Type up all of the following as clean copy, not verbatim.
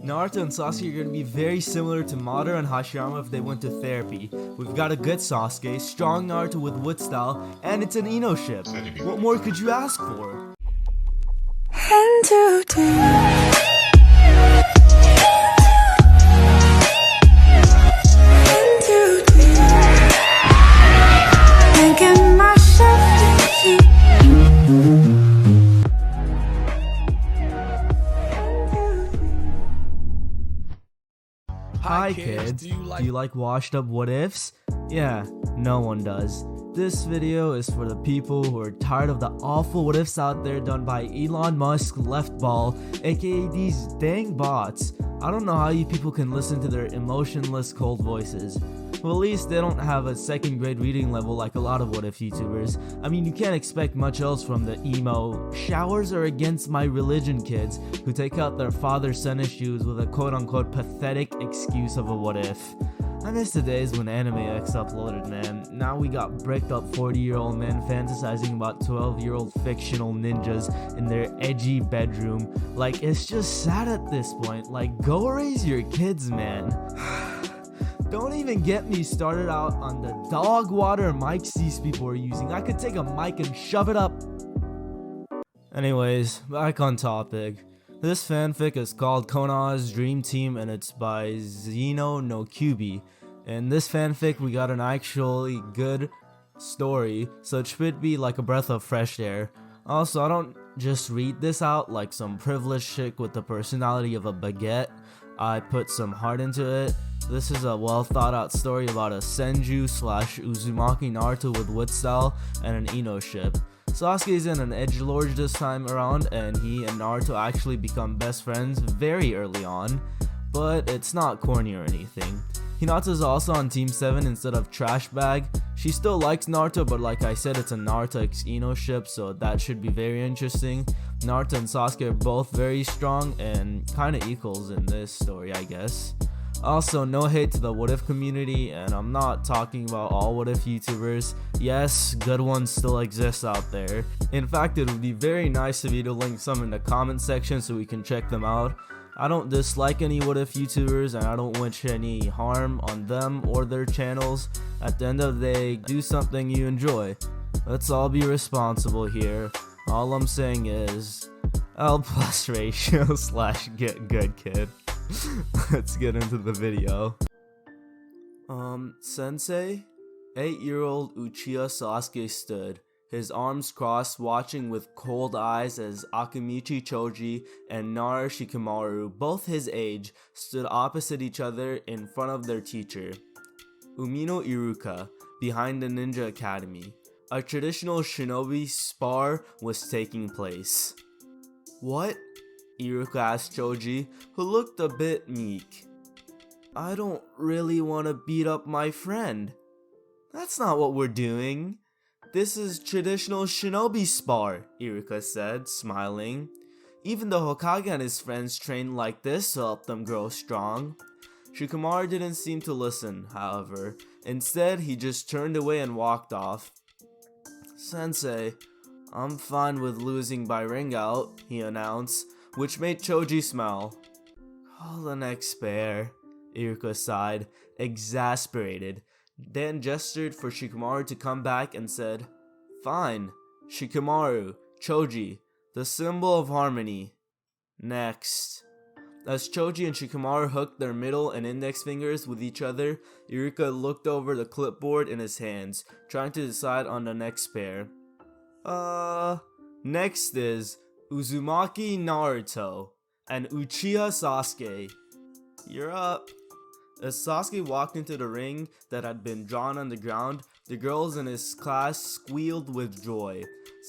Naruto and Sasuke are going to be very similar to Madara and Hashirama if they went to therapy. We've got a good Sasuke, strong Naruto with wood style, and it's an Ino ship. What more could you ask for? Hi kids, do you like washed up what ifs? Yeah, no one does. This video is for the people who are tired of the awful what ifs out there done by Elon Musk left ball, aka these dang bots. I don't know how you people can listen to their emotionless cold voices. Well, at least they don't have a second grade reading level like a lot of what if YouTubers. I mean, you can't expect much else from the emo showers are against my religion kids who take out their father-son issues with a quote-unquote pathetic excuse of a what if. I miss the days when Anime X uploaded, man. Now we got bricked up 40-year-old men fantasizing about 12-year-old fictional ninjas in their edgy bedroom. Like, it's just sad at this point. Like, go raise your kids, man. Don't even get me started out on the dog water mics these people are using. I could take a mic and shove it up. Anyways, back on topic. This fanfic is called Konoha's Dream Team and it's by Zeno no Kyubi. In this fanfic we got an actually good story, so it should be like a breath of fresh air. Also, I don't just read this out like some privileged chick with the personality of a baguette. I put some heart into it. This is a well thought out story about a Senju / Uzumaki Naruto with wood style and an Ino ship. Sasuke's in an edgelord this time around and he and Naruto actually become best friends very early on, but it's not corny or anything. Hinata's also on Team 7 instead of Trash Bag. She still likes Naruto, but like I said, it's a Naruto x Ino ship, so that should be very interesting. Naruto and Sasuke are both very strong and kinda equals in this story, I guess. Also, no hate to the what if community, and I'm not talking about all what if YouTubers. Yes, good ones still exist out there. In fact, it would be very nice of you to link some in the comment section so we can check them out. I don't dislike any what if YouTubers and I don't wish any harm on them or their channels. At the end of the day, do something you enjoy. Let's all be responsible here. All I'm saying is L+ ratio / get good kid. Let's get into the video. Sensei? 8-year-old Uchiha Sasuke stood, his arms crossed, watching with cold eyes as Akimichi Choji and Nara Shikamaru, both his age, stood opposite each other in front of their teacher, Umino Iruka, behind the Ninja Academy. A traditional shinobi spar was taking place. What? Iruka asked Choji, who looked a bit meek. I don't really want to beat up my friend. That's not what we're doing. This is traditional shinobi spar, Iruka said, smiling. Even the Hokage and his friends train like this to help them grow strong. Shikamaru didn't seem to listen, however. Instead, he just turned away and walked off. Sensei, I'm fine with losing by ring out, he announced, which made Choji smile. Call the next pair, Iruka sighed, exasperated, then gestured for Shikamaru to come back and said, Fine, Shikamaru, Choji, the symbol of harmony. Next. As Choji and Shikamaru hooked their middle and index fingers with each other, Iruka looked over the clipboard in his hands, trying to decide on the next pair. Next is Uzumaki Naruto and Uchiha Sasuke. You're up. As Sasuke walked into the ring that had been drawn on the ground, the girls in his class squealed with joy.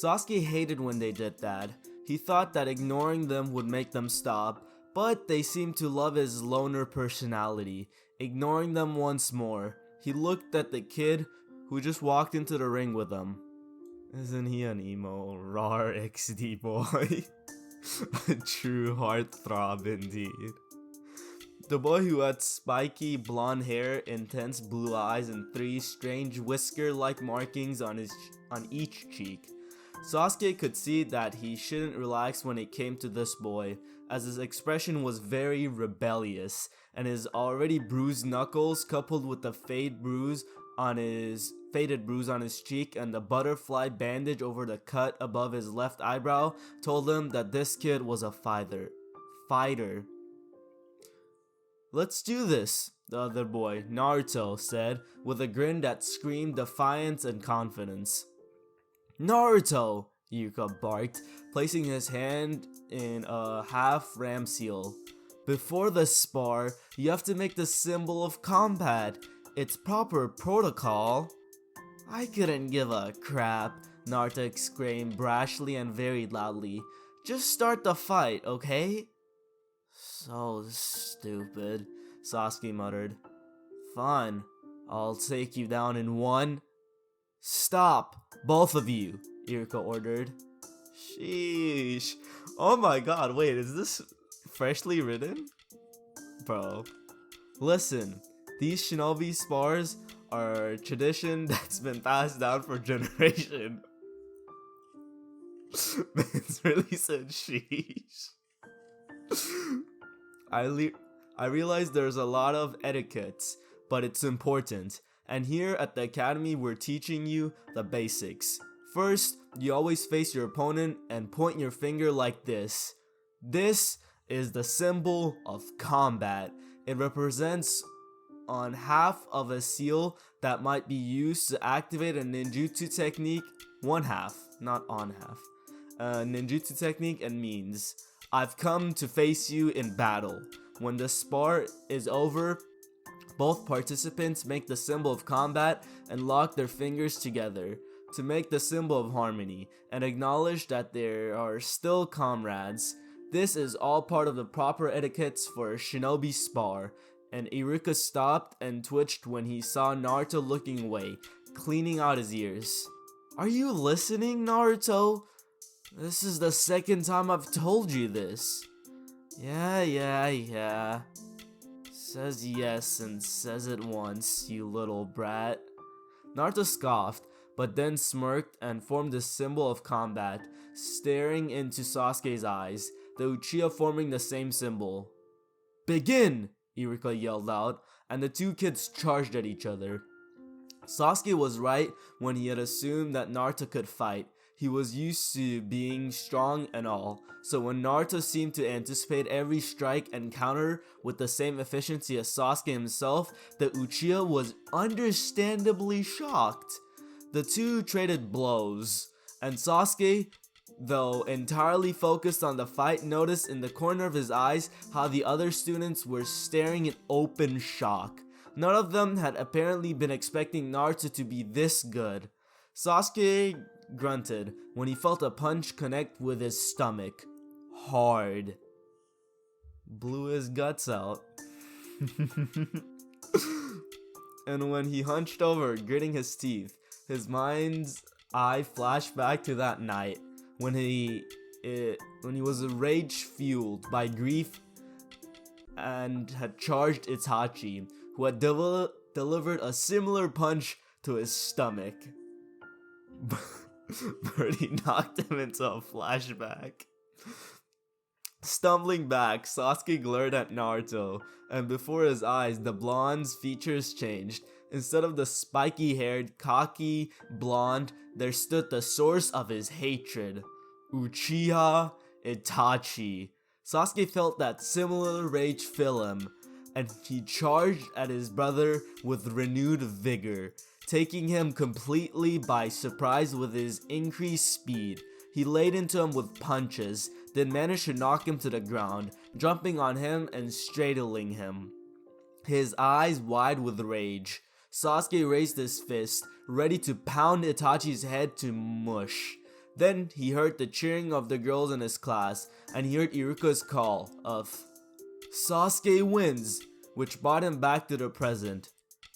Sasuke hated when they did that. He thought that ignoring them would make them stop, but they seemed to love his loner personality. Ignoring them once more, he looked at the kid who just walked into the ring with them. Isn't he an emo, rar XD boy? A true heartthrob indeed. The boy who had spiky blonde hair, intense blue eyes, and 3 strange whisker-like markings on each cheek. Sasuke could see that he shouldn't relax when it came to this boy. as his expression was very rebellious, and his already bruised knuckles, coupled with the faded bruise on his cheek and the butterfly bandage over the cut above his left eyebrow, told him that this kid was a fighter. "Let's do this," the other boy, Naruto, said with a grin that screamed defiance and confidence. "Naruto!" Iruka barked, placing his hand in a half ram seal. "Before the spar, you have to make the symbol of combat. It's proper protocol." "I couldn't give a crap," Naruto exclaimed brashly and very loudly. "Just start the fight, okay?" "So stupid," Sasuke muttered. "Fine, I'll take you down in one." "Stop, both of you," Iruka ordered. Sheesh. Oh my god, wait, is this freshly written? Bro. Listen, these shinobi spars are a tradition that's been passed down for generations. It's really said sheesh. I realize there's a lot of etiquettes, but it's important. And here at the academy, we're teaching you the basics. First, you always face your opponent and point your finger like this. This is the symbol of combat. It represents on half of a seal that might be used to activate a ninjutsu technique. One half, not on half. Ninjutsu technique and means, I've come to face you in battle. When the spar is over, both participants make the symbol of combat and lock their fingers together to make the symbol of harmony and acknowledge that there are still comrades. This is all part of the proper etiquettes for a shinobi spar, and Iruka stopped and twitched when he saw Naruto looking away, cleaning out his ears. "Are you listening, Naruto? This is the second time I've told you this." Yeah. Says yes and says it once, you little brat. Naruto scoffed, but then smirked and formed a symbol of combat, staring into Sasuke's eyes, the Uchiha forming the same symbol. "Begin!" Iruka yelled out, and the two kids charged at each other. Sasuke was right when he had assumed that Naruto could fight. He was used to being strong and all, so when Naruto seemed to anticipate every strike and counter with the same efficiency as Sasuke himself, the Uchiha was understandably shocked. The two traded blows, and Sasuke, though entirely focused on the fight, noticed in the corner of his eyes how the other students were staring in open shock. None of them had apparently been expecting Naruto to be this good. Sasuke grunted when he felt a punch connect with his stomach. Hard. Blew his guts out. And when he hunched over, gritting his teeth, his mind's eye flashed back to that night when he was rage-fueled by grief and had charged Itachi, who had delivered a similar punch to his stomach. Birdie knocked him into a flashback. Stumbling back, Sasuke glared at Naruto, and before his eyes, the blonde's features changed. Instead of the spiky-haired, cocky blonde, there stood the source of his hatred, Uchiha Itachi. Sasuke felt that similar rage fill him, and he charged at his brother with renewed vigor, taking him completely by surprise with his increased speed. He laid into him with punches, then managed to knock him to the ground, jumping on him and straddling him, his eyes wide with rage. Sasuke raised his fist, ready to pound Itachi's head to mush. Then he heard the cheering of the girls in his class, and he heard Iruka's call of "Sasuke wins," which brought him back to the present.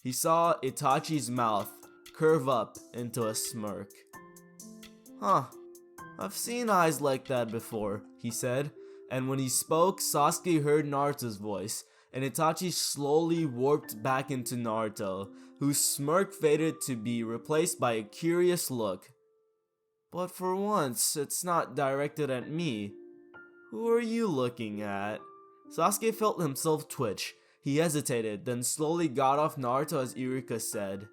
He saw Itachi's mouth curve up into a smirk. "Huh, I've seen eyes like that before," he said, and when he spoke, Sasuke heard Naruto's voice, and Itachi slowly warped back into Naruto, whose smirk faded to be replaced by a curious look. "But for once, it's not directed at me." Who are you looking at? Sasuke felt himself twitch. He hesitated, then slowly got off Naruto as Iruka said,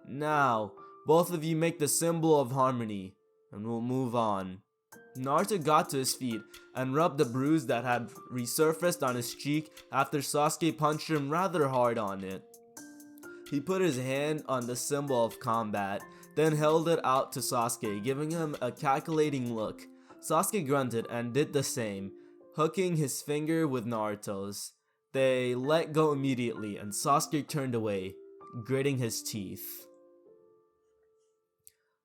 "Now, both of you make the symbol of harmony, and we'll move on." Naruto got to his feet and rubbed the bruise that had resurfaced on his cheek after Sasuke punched him rather hard on it. He put his hand on the symbol of combat, then held it out to Sasuke, giving him a calculating look. Sasuke grunted and did the same, hooking his finger with Naruto's. They let go immediately, and Sasuke turned away, gritting his teeth.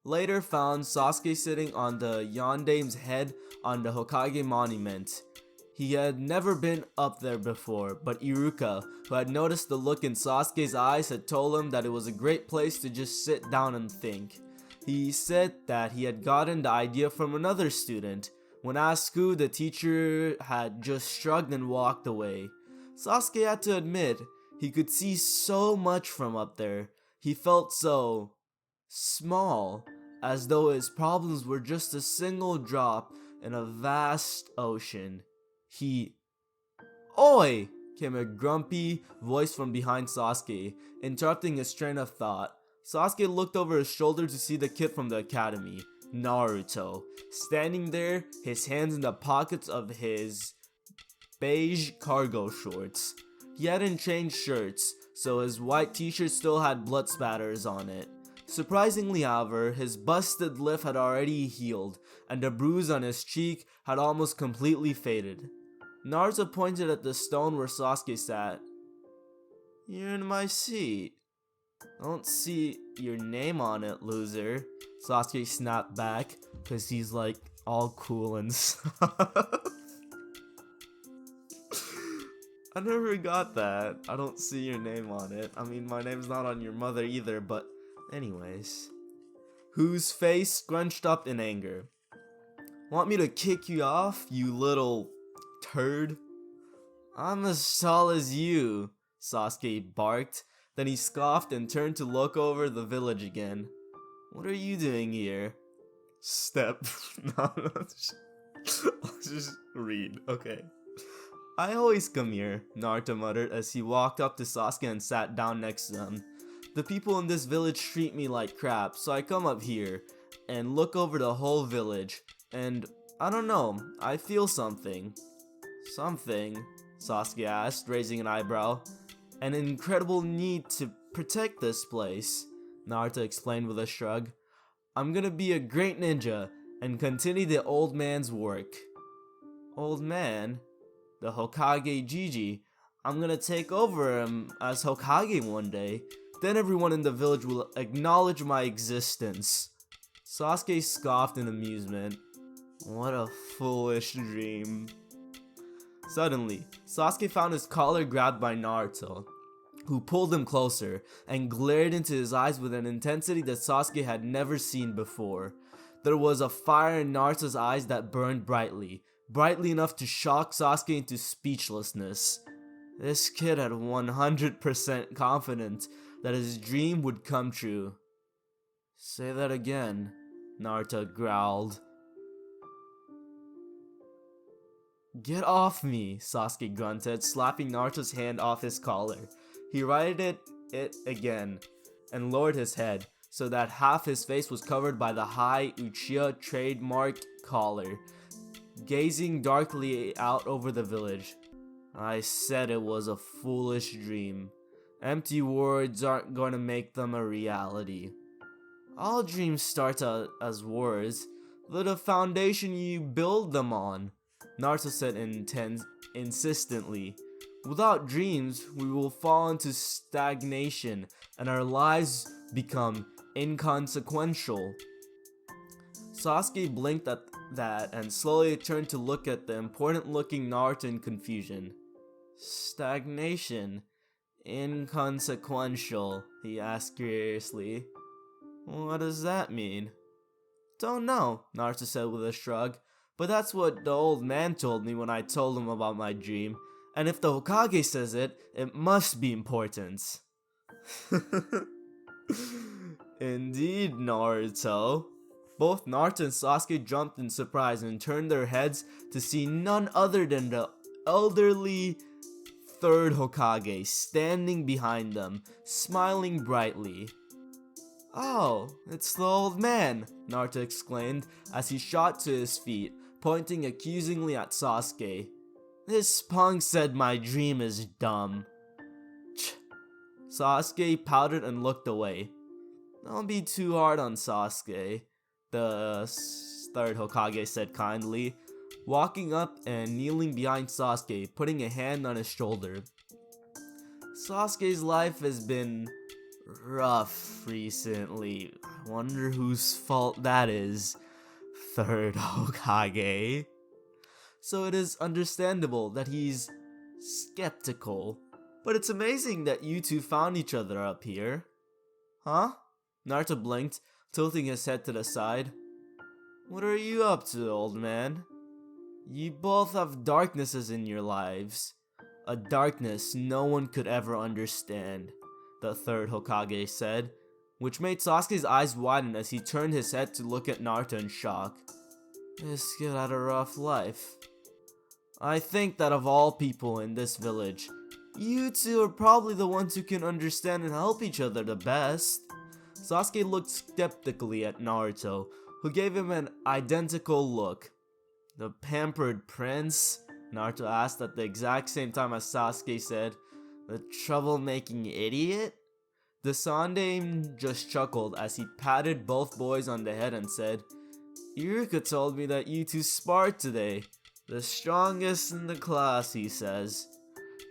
Later found Sasuke sitting on the Yondame's head on the Hokage monument. He had never been up there before, but Iruka, who had noticed the look in Sasuke's eyes, had told him that it was a great place to just sit down and think. He said that he had gotten the idea from another student. When asked who, the teacher had just shrugged and walked away. Sasuke had to admit, he could see so much from up there. He felt so small, as though his problems were just a single drop in a vast ocean. "Oi!" came a grumpy voice from behind Sasuke, interrupting his train of thought. Sasuke looked over his shoulder to see the kid from the academy, Naruto, standing there, his hands in the pockets of his beige cargo shorts. He hadn't changed shirts, so his white t-shirt still had blood spatters on it. Surprisingly, however, his busted lip had already healed, and the bruise on his cheek had almost completely faded. Naruto pointed at the stone where Sasuke sat. "You're in my seat. I don't see your name on it, loser." Sasuke snapped back, cause he's like all cool and stuff. I never got that. I don't see your name on it. I mean, my name's not on your mother either, but anyways. Whose face scrunched up in anger. "Want me to kick you off, you little turd?" "I'm as tall as you," Sasuke barked. Then he scoffed and turned to look over the village again. "What are you doing here?" Step. No, let's just read. Okay. "I always come here," Naruto muttered as he walked up to Sasuke and sat down next to them. "The people in this village treat me like crap, so I come up here and look over the whole village. And I don't know, I feel something." "Something?" Sasuke asked, raising an eyebrow. "An incredible need to protect this place," Naruto explained with a shrug. "I'm gonna be a great ninja and continue the old man's work." "Old man?" "The Hokage Jiji. I'm gonna take over him as Hokage one day. Then everyone in the village will acknowledge my existence." Sasuke scoffed in amusement. What a foolish dream. Suddenly, Sasuke found his collar grabbed by Naruto, who pulled him closer and glared into his eyes with an intensity that Sasuke had never seen before. There was a fire in Naruto's eyes that burned brightly enough to shock Sasuke into speechlessness. This kid had 100% confidence that his dream would come true. "Say that again," Naruto growled. "Get off me," Sasuke grunted, slapping Naruto's hand off his collar. He righted it again and lowered his head so that half his face was covered by the high Uchiha trademark collar, gazing darkly out over the village. "I said it was a foolish dream. Empty words aren't going to make them a reality." "All dreams start as words. They're the foundation you build them on," Naruto said insistently. "Without dreams, we will fall into stagnation and our lives become inconsequential." Sasuke blinked at that and slowly turned to look at the important looking Naruto in confusion. "Stagnation? Inconsequential?" he asked curiously. "What does that mean?" "Don't know," Naruto said with a shrug, "but that's what the old man told me when I told him about my dream. And if the Hokage says it, it must be important." "Indeed, Naruto." Both Naruto and Sasuke jumped in surprise and turned their heads to see none other than the elderly third Hokage standing behind them, smiling brightly. "Oh, it's the old man," Naruto exclaimed as he shot to his feet, pointing accusingly at Sasuke. "This punk said my dream is dumb." Ch. Sasuke pouted and looked away. "Don't be too hard on Sasuke," the third Hokage said kindly, walking up and kneeling behind Sasuke, putting a hand on his shoulder. "Sasuke's life has been rough recently. I wonder whose fault that is, third Hokage." So it is understandable that he's skeptical. But it's amazing that you two found each other up here. Huh? Naruto blinked, tilting his head to the side. "What are you up to, old man? You both have darknesses in your lives. A darkness no one could ever understand," the third Hokage said, which made Sasuke's eyes widen as he turned his head to look at Naruto in shock. This kid had a rough life. I think that of all people in this village, you two are probably the ones who can understand and help each other the best. Sasuke looked skeptically at Naruto, who gave him an identical look. "The pampered prince?" Naruto asked at the exact same time as Sasuke said, "The troublemaking idiot?" The Sandaime just chuckled as he patted both boys on the head and said, "Iruka told me that you two sparred today. The strongest in the class, he says.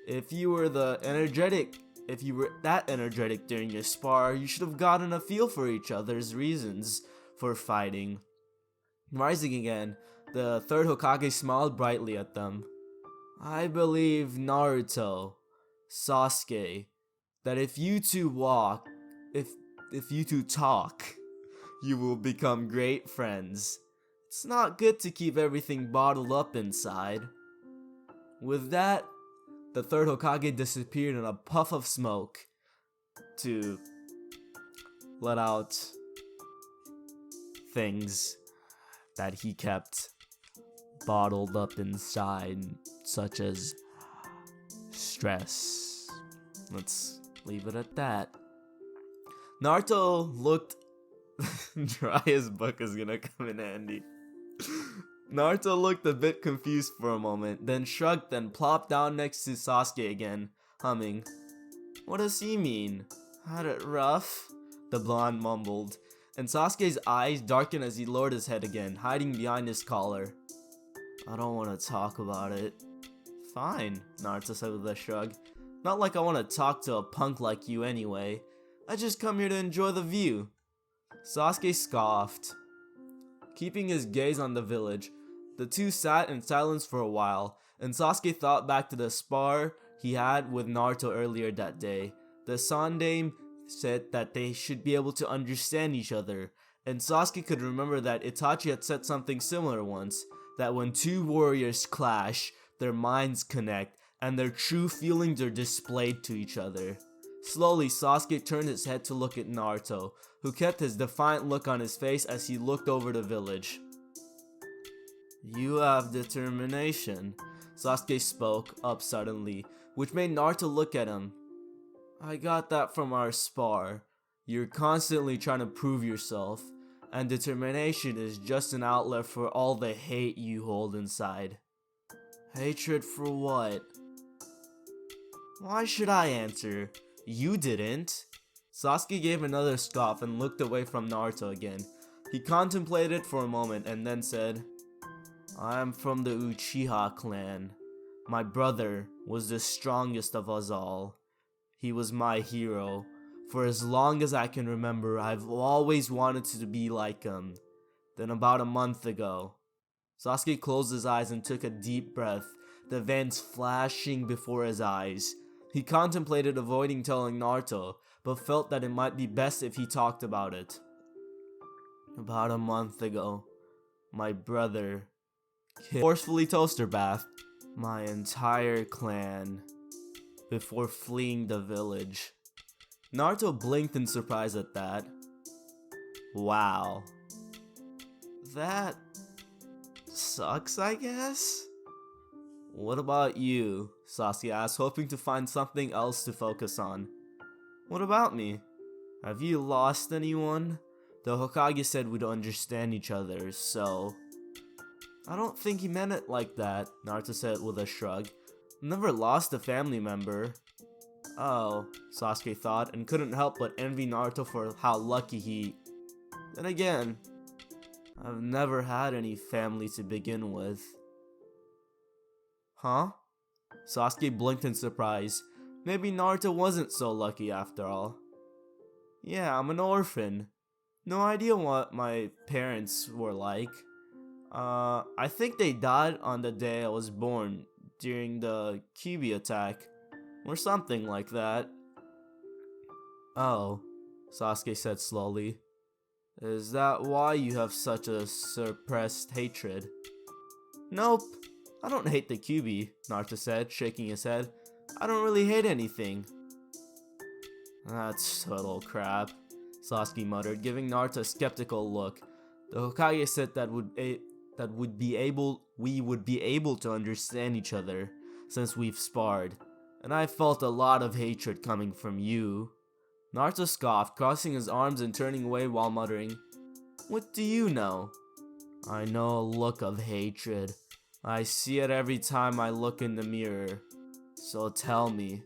If you were that energetic during your spar, you should have gotten a feel for each other's reasons for fighting." Rising again, the third Hokage smiled brightly at them. "I believe, Naruto, Sasuke, that if you two talk, you will become great friends. It's not good to keep everything bottled up inside." With that, the third Hokage disappeared in a puff of smoke to let out things that he kept bottled up inside, such as stress. Let's leave it at that. Naruto looked dry as book is gonna come in handy. Naruto looked a bit confused for a moment, then shrugged and plopped down next to Sasuke again, humming. "What does he mean? Had it rough?" the blonde mumbled, and Sasuke's eyes darkened as he lowered his head again, hiding behind his collar. "I don't want to talk about it." "Fine," Naruto said with a shrug. "Not like I want to talk to a punk like you anyway. I just come here to enjoy the view." Sasuke scoffed. Keeping his gaze on the village, the two sat in silence for a while, and Sasuke thought back to the spar he had with Naruto earlier that day. The Sandaime said that they should be able to understand each other, and Sasuke could remember that Itachi had said something similar once, that when two warriors clash, their minds connect, and their true feelings are displayed to each other. Slowly, Sasuke turned his head to look at Naruto, who kept his defiant look on his face as he looked over the village. "You have determination," Sasuke spoke up suddenly, which made Naruto look at him. "I got that from our spar. You're constantly trying to prove yourself, and determination is just an outlet for all the hate you hold inside." "Hatred for what?" "Why should I answer? You didn't." Sasuke gave another scoff and looked away from Naruto again. He contemplated for a moment and then said, "I am from the Uchiha clan. My brother was the strongest of us all. He was my hero. For as long as I can remember, I've always wanted to be like him. Then about a month ago..." Sasuke closed his eyes and took a deep breath, the events flashing before his eyes. He contemplated avoiding telling Naruto, but felt that it might be best if he talked about it. "About a month ago, my brother forcefully toaster bathed my entire clan before fleeing the village." Naruto blinked in surprise at that. Wow. That sucks, I guess? What about you? Sasuke asked, hoping to find something else to focus on. What about me? Have you lost anyone? The Hokage said we'd understand each other, so... I don't think he meant it like that, Naruto said with a shrug. Never lost a family member. Oh, Sasuke thought, and couldn't help but envy Naruto for how lucky he... Then again, I've never had any family to begin with. Huh? Sasuke blinked in surprise. Maybe Naruto wasn't so lucky after all. Yeah, I'm an orphan. No idea what my parents were like. I think they died on the day I was born, during the Kyuubi attack, or something like that. Oh, Sasuke said slowly. Is that why you have such a suppressed hatred? Nope, I don't hate the Kyuubi, Naruto said, shaking his head. I don't really hate anything. That's total crap, Sasuke muttered, giving Naruto a skeptical look. The Hokage said that we would be able to understand each other since we've sparred, and I felt a lot of hatred coming from you. Naruto scoffed, crossing his arms and turning away while muttering, What do you know? I know a look of hatred. I see it every time I look in the mirror. So tell me.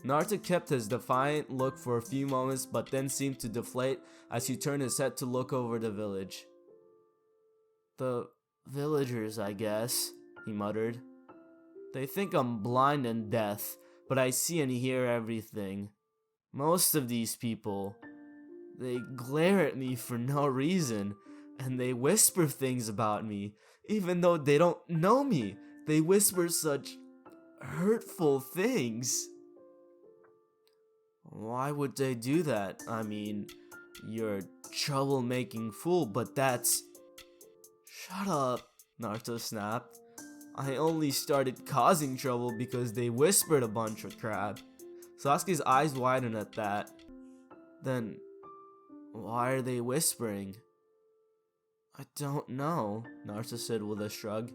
Naruto kept his defiant look for a few moments, but then seemed to deflate as he turned his head to look over the village. The villagers, I guess, he muttered. They think I'm blind and deaf, but I see and hear everything. Most of these people, they glare at me for no reason, and they whisper things about me, even though they don't know me. They whisper such hurtful things. Why would they do that? I mean, you're a troublemaking fool, but that's... Shut up, Naruto snapped. I only started causing trouble because they whispered a bunch of crap. Sasuke's eyes widened at that. Then, why are they whispering? I don't know, Naruto said with a shrug.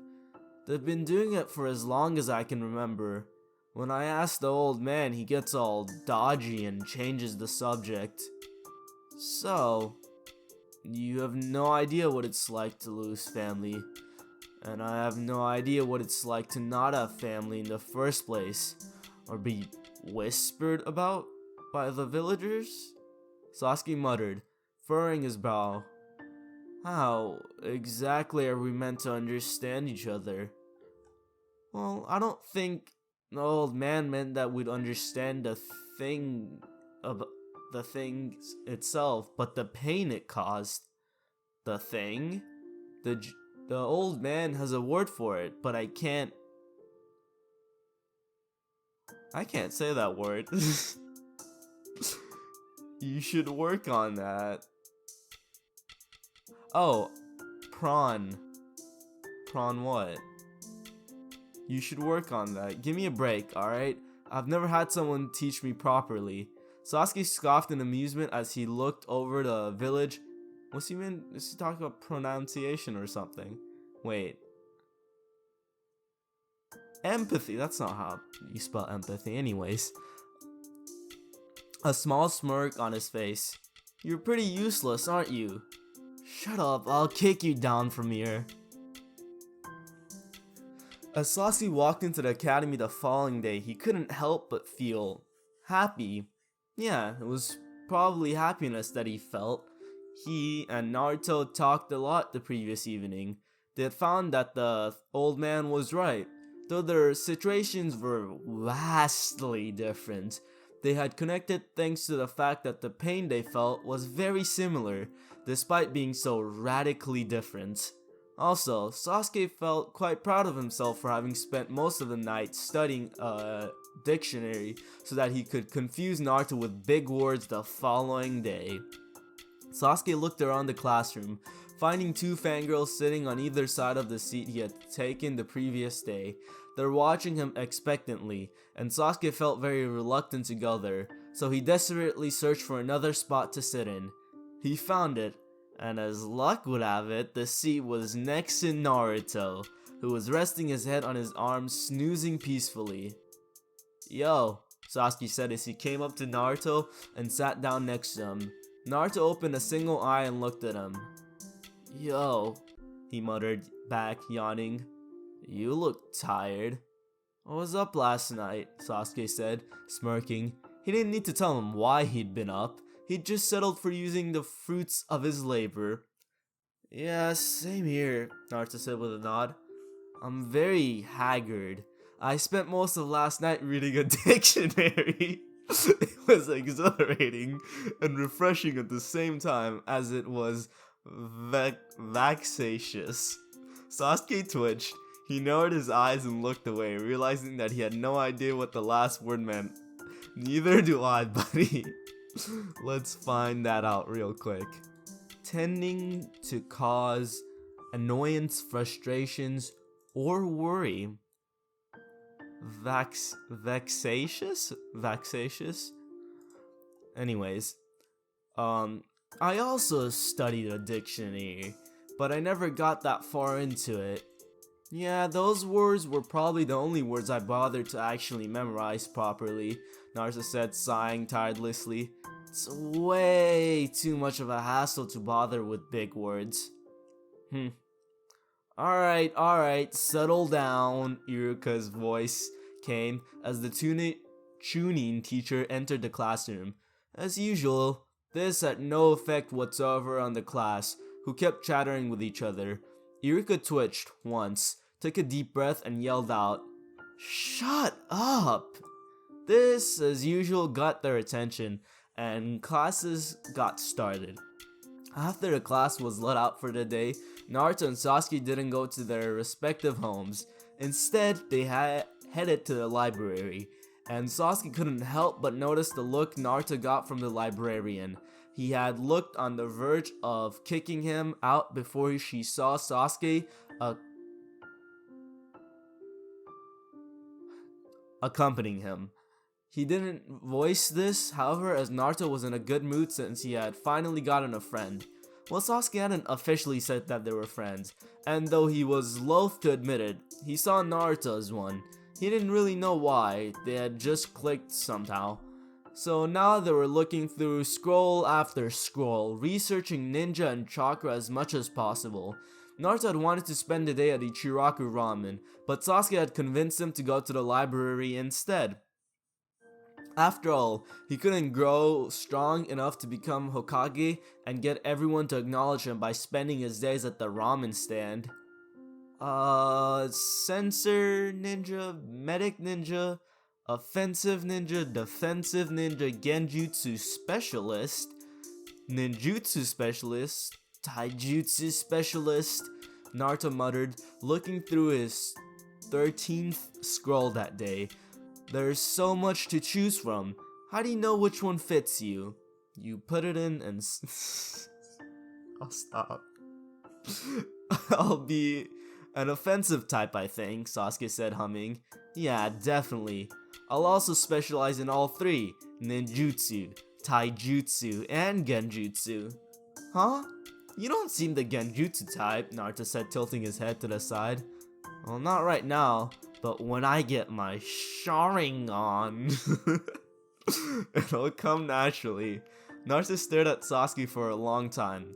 They've been doing it for as long as I can remember. When I ask the old man, he gets all dodgy and changes the subject. So, you have no idea what it's like to lose family. And I have no idea what it's like to not have family in the first place. Or be whispered about by the villagers? Sasuke muttered, furrowing his brow. How exactly are we meant to understand each other? Well, I don't think the old man meant that we'd understand the thing itself, but the pain it caused. The thing? The old man has a word for it, but I can't say that word. You should work on that. Oh, prawn. Prawn what? You should work on that. Give me a break, alright? I've never had someone teach me properly. Sasuke scoffed in amusement as he looked over the village. What's he mean? Is he talking about pronunciation or something? Wait. Empathy. That's not how you spell empathy anyways. A small smirk on his face. You're pretty useless, aren't you? Shut up, I'll kick you down from here. As Sasuke walked into the academy the following day, he couldn't help but feel happy. Yeah, it was probably happiness that he felt. He and Naruto talked a lot the previous evening. They had found that the old man was right. Though their situations were vastly different, they had connected thanks to the fact that the pain they felt was very similar, despite being so radically different. Also, Sasuke felt quite proud of himself for having spent most of the night studying a dictionary so that he could confuse Naruto with big words the following day. Sasuke looked around the classroom, finding two fangirls sitting on either side of the seat he had taken the previous day. They're watching him expectantly, and Sasuke felt very reluctant to go there, so he desperately searched for another spot to sit in. He found it, And as luck would have it, the seat was next to Naruto, who was resting his head on his arm, snoozing peacefully. Yo, Sasuke said as he came up to Naruto and sat down next to him. Naruto opened a single eye and looked at him. Yo, he muttered back, yawning. You look tired. I was up last night, Sasuke said, smirking. He didn't need to tell him why he'd been up. He'd just settled for using the fruits of his labor. Yeah, same here, Naruto said with a nod. I'm very haggard. I spent most of last night reading a dictionary. It was exhilarating and refreshing at the same time as it was vexatious. Sasuke twitched. He narrowed his eyes and looked away, realizing that he had no idea what the last word meant. Neither do I, buddy. Let's find that out real quick. Tending to cause annoyance, frustrations, or worry. Vexatious? Anyways, I also studied a dictionary, but I never got that far into it. Yeah, those words were probably the only words I bothered to actually memorize properly, Naruto said, sighing tirelessly. It's way too much of a hassle to bother with big words. Alright, settle down, Iruka's voice came as the tuning teacher entered the classroom. As usual, this had no effect whatsoever on the class, who kept chattering with each other. Iruka twitched once, took a deep breath, and yelled out, "Shut up!" This, as usual, got their attention, and classes got started. After the class was let out for the day, Naruto and Sasuke didn't go to their respective homes. Instead, they headed to the library, and Sasuke couldn't help but notice the look Naruto got from the librarian. He had looked on the verge of kicking him out before she saw Sasuke accompanying him. He didn't voice this, however, as Naruto was in a good mood since he had finally gotten a friend. Well, Sasuke hadn't officially said that they were friends, and though he was loath to admit it, he saw Naruto as one. He didn't really know why, they had just clicked somehow. So now they were looking through scroll after scroll, researching ninja and chakra as much as possible. Naruto had wanted to spend the day at Ichiraku Ramen, but Sasuke had convinced him to go to the library instead. After all, he couldn't grow strong enough to become Hokage and get everyone to acknowledge him by spending his days at the ramen stand. Sensor ninja, medic ninja, offensive ninja, defensive ninja, genjutsu specialist, ninjutsu specialist, taijutsu specialist, Naruto muttered, looking through his 13th scroll that day. There's so much to choose from. How do you know which one fits you? You put it in and I'll stop. I'll be an offensive type, I think, Sasuke said, humming. Yeah, definitely. I'll also specialize in all three, ninjutsu, taijutsu, and genjutsu. Huh? You don't seem the genjutsu type, Naruto said, tilting his head to the side. Well, not right now, but when I get my Sharingan, it'll come naturally. Naruto stared at Sasuke for a long time.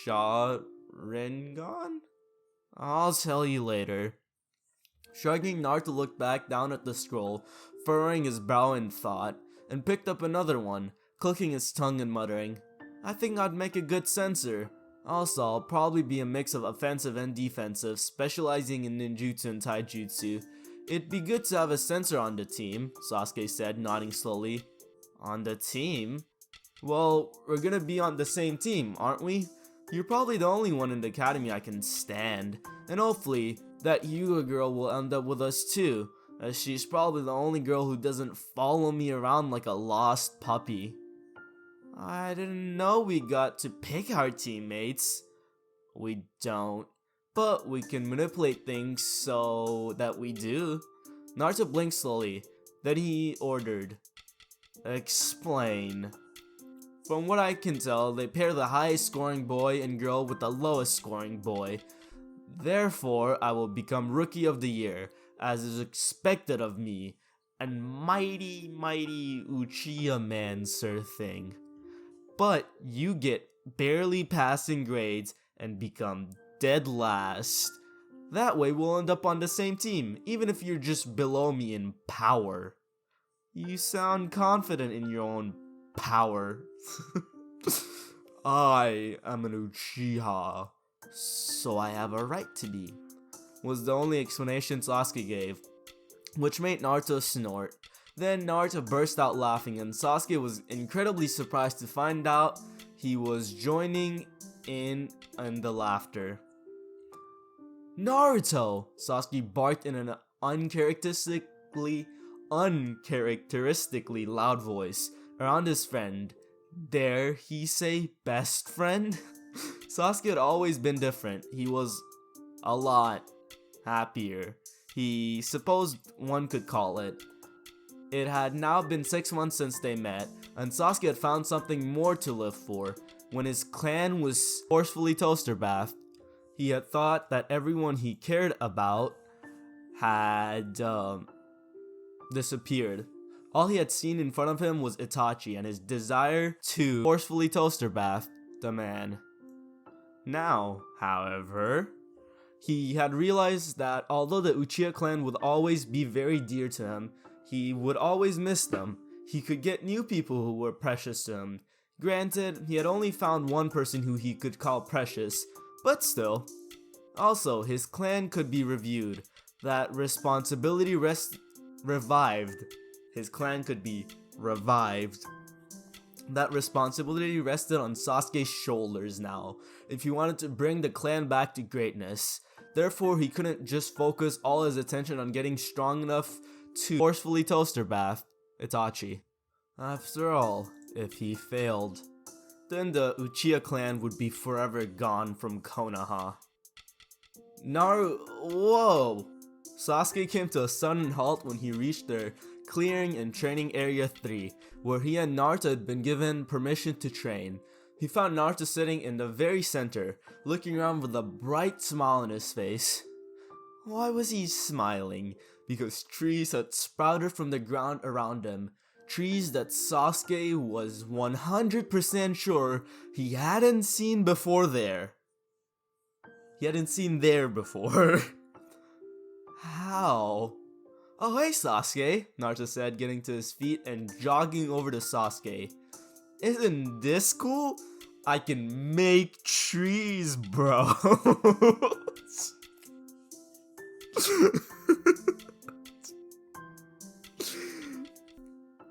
Sharingan? I'll tell you later. Shrugging, Naruto looked back down at the scroll, furrowing his brow in thought, and picked up another one, clicking his tongue and muttering, I think I'd make a good censor. Also, I'll probably be a mix of offensive and defensive, specializing in ninjutsu and taijutsu. It'd be good to have a censor on the team, Sasuke said, nodding slowly. On the team? Well, we're gonna be on the same team, aren't we? You're probably the only one in the academy I can stand, and hopefully, that Yuga girl will end up with us too, as she's probably the only girl who doesn't follow me around like a lost puppy. I didn't know we got to pick our teammates. We don't, but we can manipulate things so that we do. Naruto blinked slowly, then he ordered, Explain. From what I can tell, they pair the highest scoring boy and girl with the lowest scoring boy. Therefore, I will become Rookie of the Year, as is expected of me, and mighty Uchiha man sir thing. But you get barely passing grades and become dead last. That way we'll end up on the same team, even if you're just below me in power. You sound confident in your own power. I am an Uchiha, so I have a right to be, was the only explanation Sasuke gave, which made Naruto snort. Then Naruto burst out laughing, and Sasuke was incredibly surprised to find out he was joining in the laughter. Naruto! Sasuke barked in an uncharacteristically loud voice around his friend. Dare he say best friend? Sasuke had always been different. He was a lot happier, he supposed one could call it. It had now been 6 months since they met, and Sasuke had found something more to live for. When his clan was forcefully toaster bathed, he had thought that everyone he cared about had disappeared. All he had seen in front of him was Itachi and his desire to forcefully toaster bath the man. Now, however, he had realized that although the Uchiha clan would always be very dear to him, he would always miss them. He could get new people who were precious to him. Granted, he had only found one person who he could call precious, but still. Also, his clan could be reviewed. That responsibility revived. His clan could be revived. That responsibility rested on Sasuke's shoulders now, if he wanted to bring the clan back to greatness. Therefore, he couldn't just focus all his attention on getting strong enough to forcefully toaster bath Itachi. After all, if he failed, then the Uchiha clan would be forever gone from Konoha. Whoa! Sasuke came to a sudden halt when he reached their clearing in Training Area 3, where he and Naruto had been given permission to train. He found Naruto sitting in the very center, looking around with a bright smile on his face. Why was he smiling? Because trees had sprouted from the ground around him. Trees that Sasuke was 100% sure he hadn't seen before there. He hadn't seen there before. How? Oh hey Sasuke, Naruto said, getting to his feet and jogging over to Sasuke. Isn't this cool? I can make trees, bro.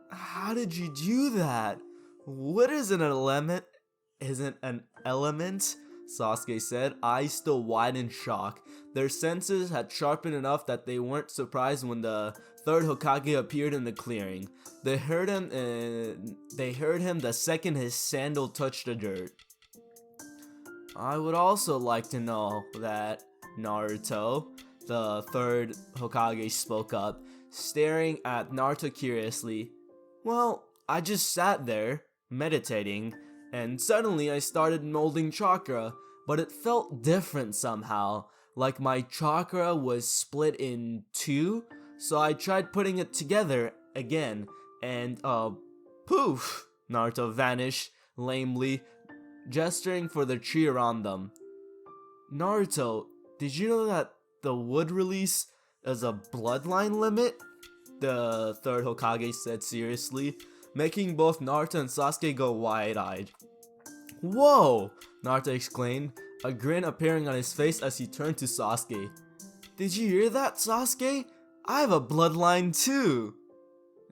How did you do that? What is an element? Isn't an element? Sasuke said, eyes still wide in shock. Their senses had sharpened enough that they weren't surprised when the third Hokage appeared in the clearing. They heard him the second his sandal touched the dirt. I would also like to know that, Naruto, the third Hokage spoke up, staring at Naruto curiously. Well, I just sat there, meditating, and suddenly I started molding chakra, but it felt different somehow, like my chakra was split in two, so I tried putting it together again, and poof, Naruto vanished, lamely, gesturing for the tree around them. Naruto, did you know that the wood release is a bloodline limit? The third Hokage said seriously, making both Naruto and Sasuke go wide-eyed. Whoa! Naruto exclaimed, a grin appearing on his face as he turned to Sasuke. Did you hear that, Sasuke? I have a bloodline too!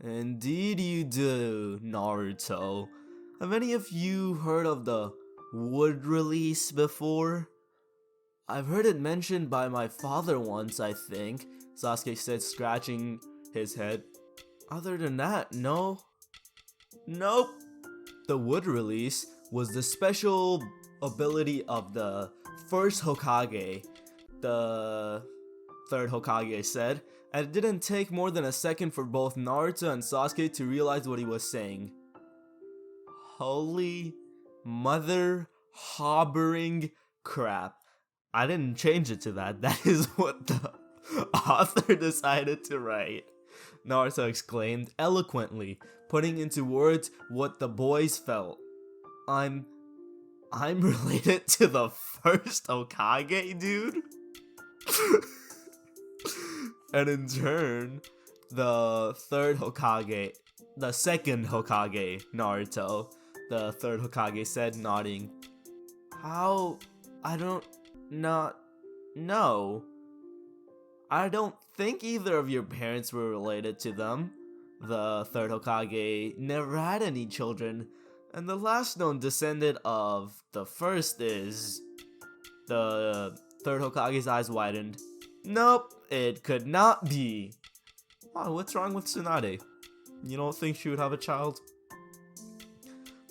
Indeed you do, Naruto. Have any of you heard of the wood release before? I've heard it mentioned by my father once, I think, Sasuke said, scratching his head. Other than that, no. Nope. The wood release was the special ability of the first Hokage, the third Hokage said, and it didn't take more than a second for both Naruto and Sasuke to realize what he was saying. holy mother hobbering crap. I didn't change it to that. That is what the author decided to write. Naruto exclaimed eloquently, putting into words what the boys felt. I'm related to the first Hokage, dude. And in turn, the second Hokage, Naruto, the third Hokage said, nodding. How? I don't not know. I don't think either of your parents were related to them. The third Hokage never had any children, and the last known descendant of the first is... The third Hokage's eyes widened. Nope, it could not be. Wow, what's wrong with Tsunade? You don't think she would have a child?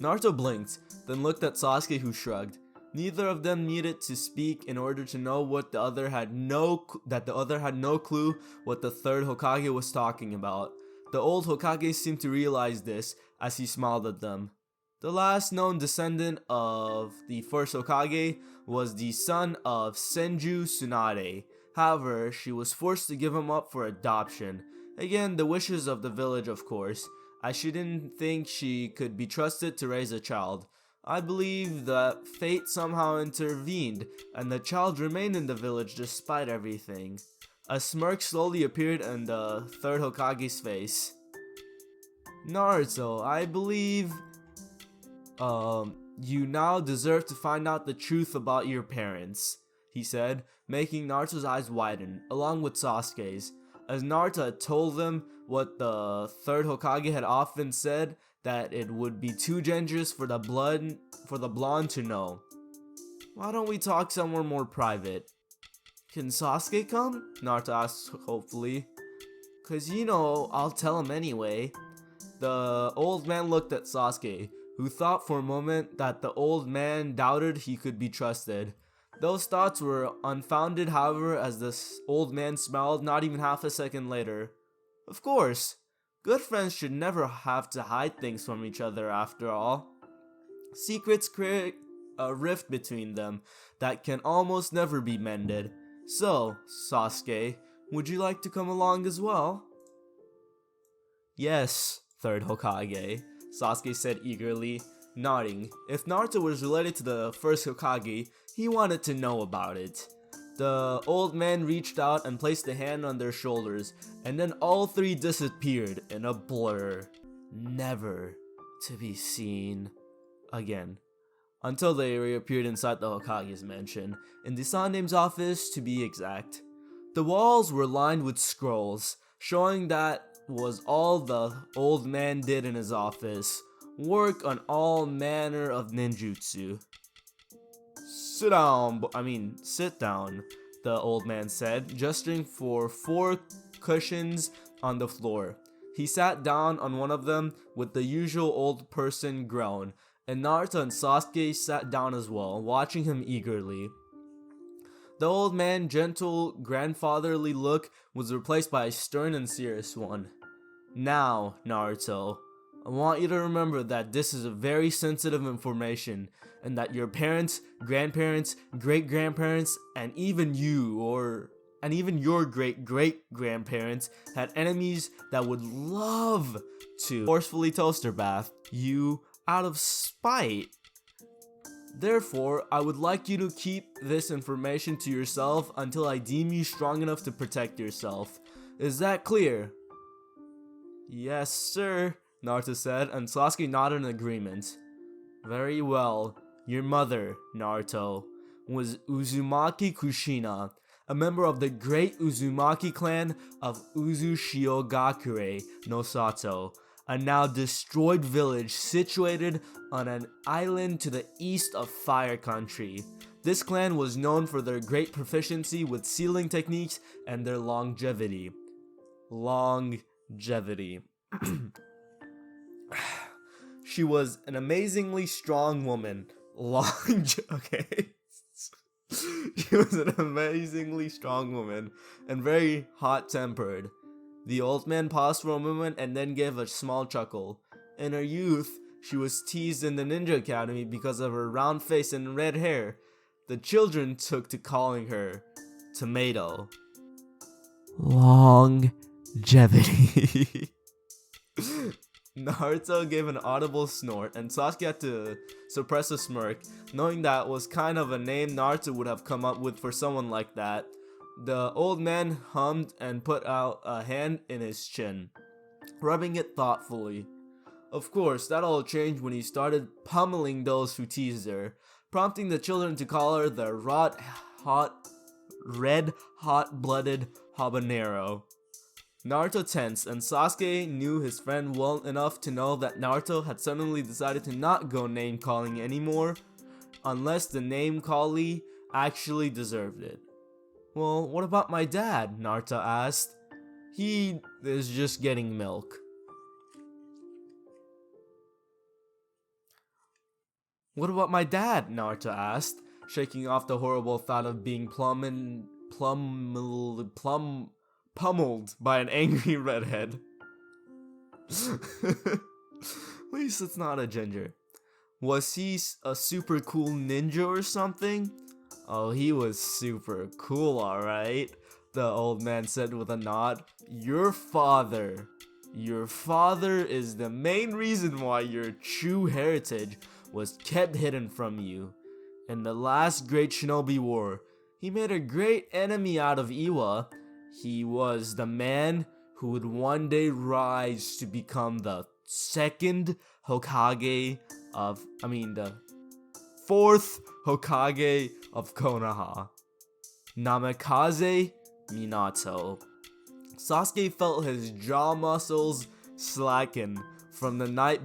Naruto blinked, then looked at Sasuke, who shrugged. Neither of them needed to speak in order to know that the other had no clue what the third Hokage was talking about. The old Hokage seemed to realize this as he smiled at them. The last known descendant of the first Hokage was the son of Senju Tsunade. However, she was forced to give him up for adoption. Again, the wishes of the village, of course, as she didn't think she could be trusted to raise a child. I believe that fate somehow intervened, and the child remained in the village despite everything. A smirk slowly appeared on the third Hokage's face. Naruto, I believe you now deserve to find out the truth about your parents, he said, making Naruto's eyes widen, along with Sasuke's. As Naruto had told them what the third Hokage had often said, that it would be too dangerous for the blonde to know. Why don't we talk somewhere more private? Can Sasuke come? Naruto asked hopefully. Cause I'll tell him anyway. The old man looked at Sasuke, who thought for a moment that the old man doubted he could be trusted. Those thoughts were unfounded, however, as the old man smiled not even half a second later. Of course, good friends should never have to hide things from each other after all. Secrets create a rift between them that can almost never be mended. So, Sasuke, would you like to come along as well? Yes, third Hokage, Sasuke said eagerly, nodding. If Naruto was related to the first Hokage, he wanted to know about it. The old man reached out and placed a hand on their shoulders, and then all three disappeared in a blur, never to be seen again. Until they reappeared inside the Hokage's mansion, in the Sandame's office to be exact. The walls were lined with scrolls, showing that was all the old man did in his office. Work on all manner of ninjutsu. Sit down, the old man said, gesturing for 4 cushions on the floor. He sat down on one of them with the usual old person groan, and Naruto and Sasuke sat down as well, watching him eagerly. The old man's gentle, grandfatherly look was replaced by a stern and serious one. Now, Naruto, I want you to remember that this is a very sensitive information, and that your parents, grandparents, great-grandparents, and even your great-great-grandparents had enemies that would love to forcefully toaster bath you out of spite. Therefore, I would like you to keep this information to yourself until I deem you strong enough to protect yourself. Is that clear? Yes, sir, Naruto said, and Sasuke nodded in agreement. Very well. Your mother, Naruto, was Uzumaki Kushina, a member of the great Uzumaki clan of Uzushiogakure no Sato, a now destroyed village situated on an island to the east of Fire Country. This clan was known for their great proficiency with sealing techniques and their longevity. She was an amazingly strong woman. She was an amazingly strong woman and very hot-tempered. The old man paused for a moment and then gave a small chuckle. In her youth, She was teased in the Ninja Academy because of her round face and red hair. The children took to calling her Tomato. Longevity. Naruto gave an audible snort, and Sasuke had to suppress a smirk, knowing that was kind of a name Naruto would have come up with for someone like that. The old man hummed and put out a hand in his chin, rubbing it thoughtfully. Of course, that all changed when he started pummeling those who teased her, prompting the children to call her the red hot-blooded habanero. Naruto tensed, and Sasuke knew his friend well enough to know that Naruto had suddenly decided to not go name-calling anymore, unless the name-callee actually deserved it. Well, what about my dad? Naruto asked. He is just getting milk. What about my dad? Naruto asked, shaking off the horrible thought of being pummeled by an angry redhead. At least it's not a ginger. Was he a super cool ninja or something? Oh, he was super cool, alright, the old man said with a nod. Your father is the main reason why your true heritage was kept hidden from you. In the last great shinobi war, he made a great enemy out of Iwa. He was the man who would one day rise to become the fourth Hokage of Konoha. Namikaze Minato. Sasuke felt his jaw muscles slacken from the night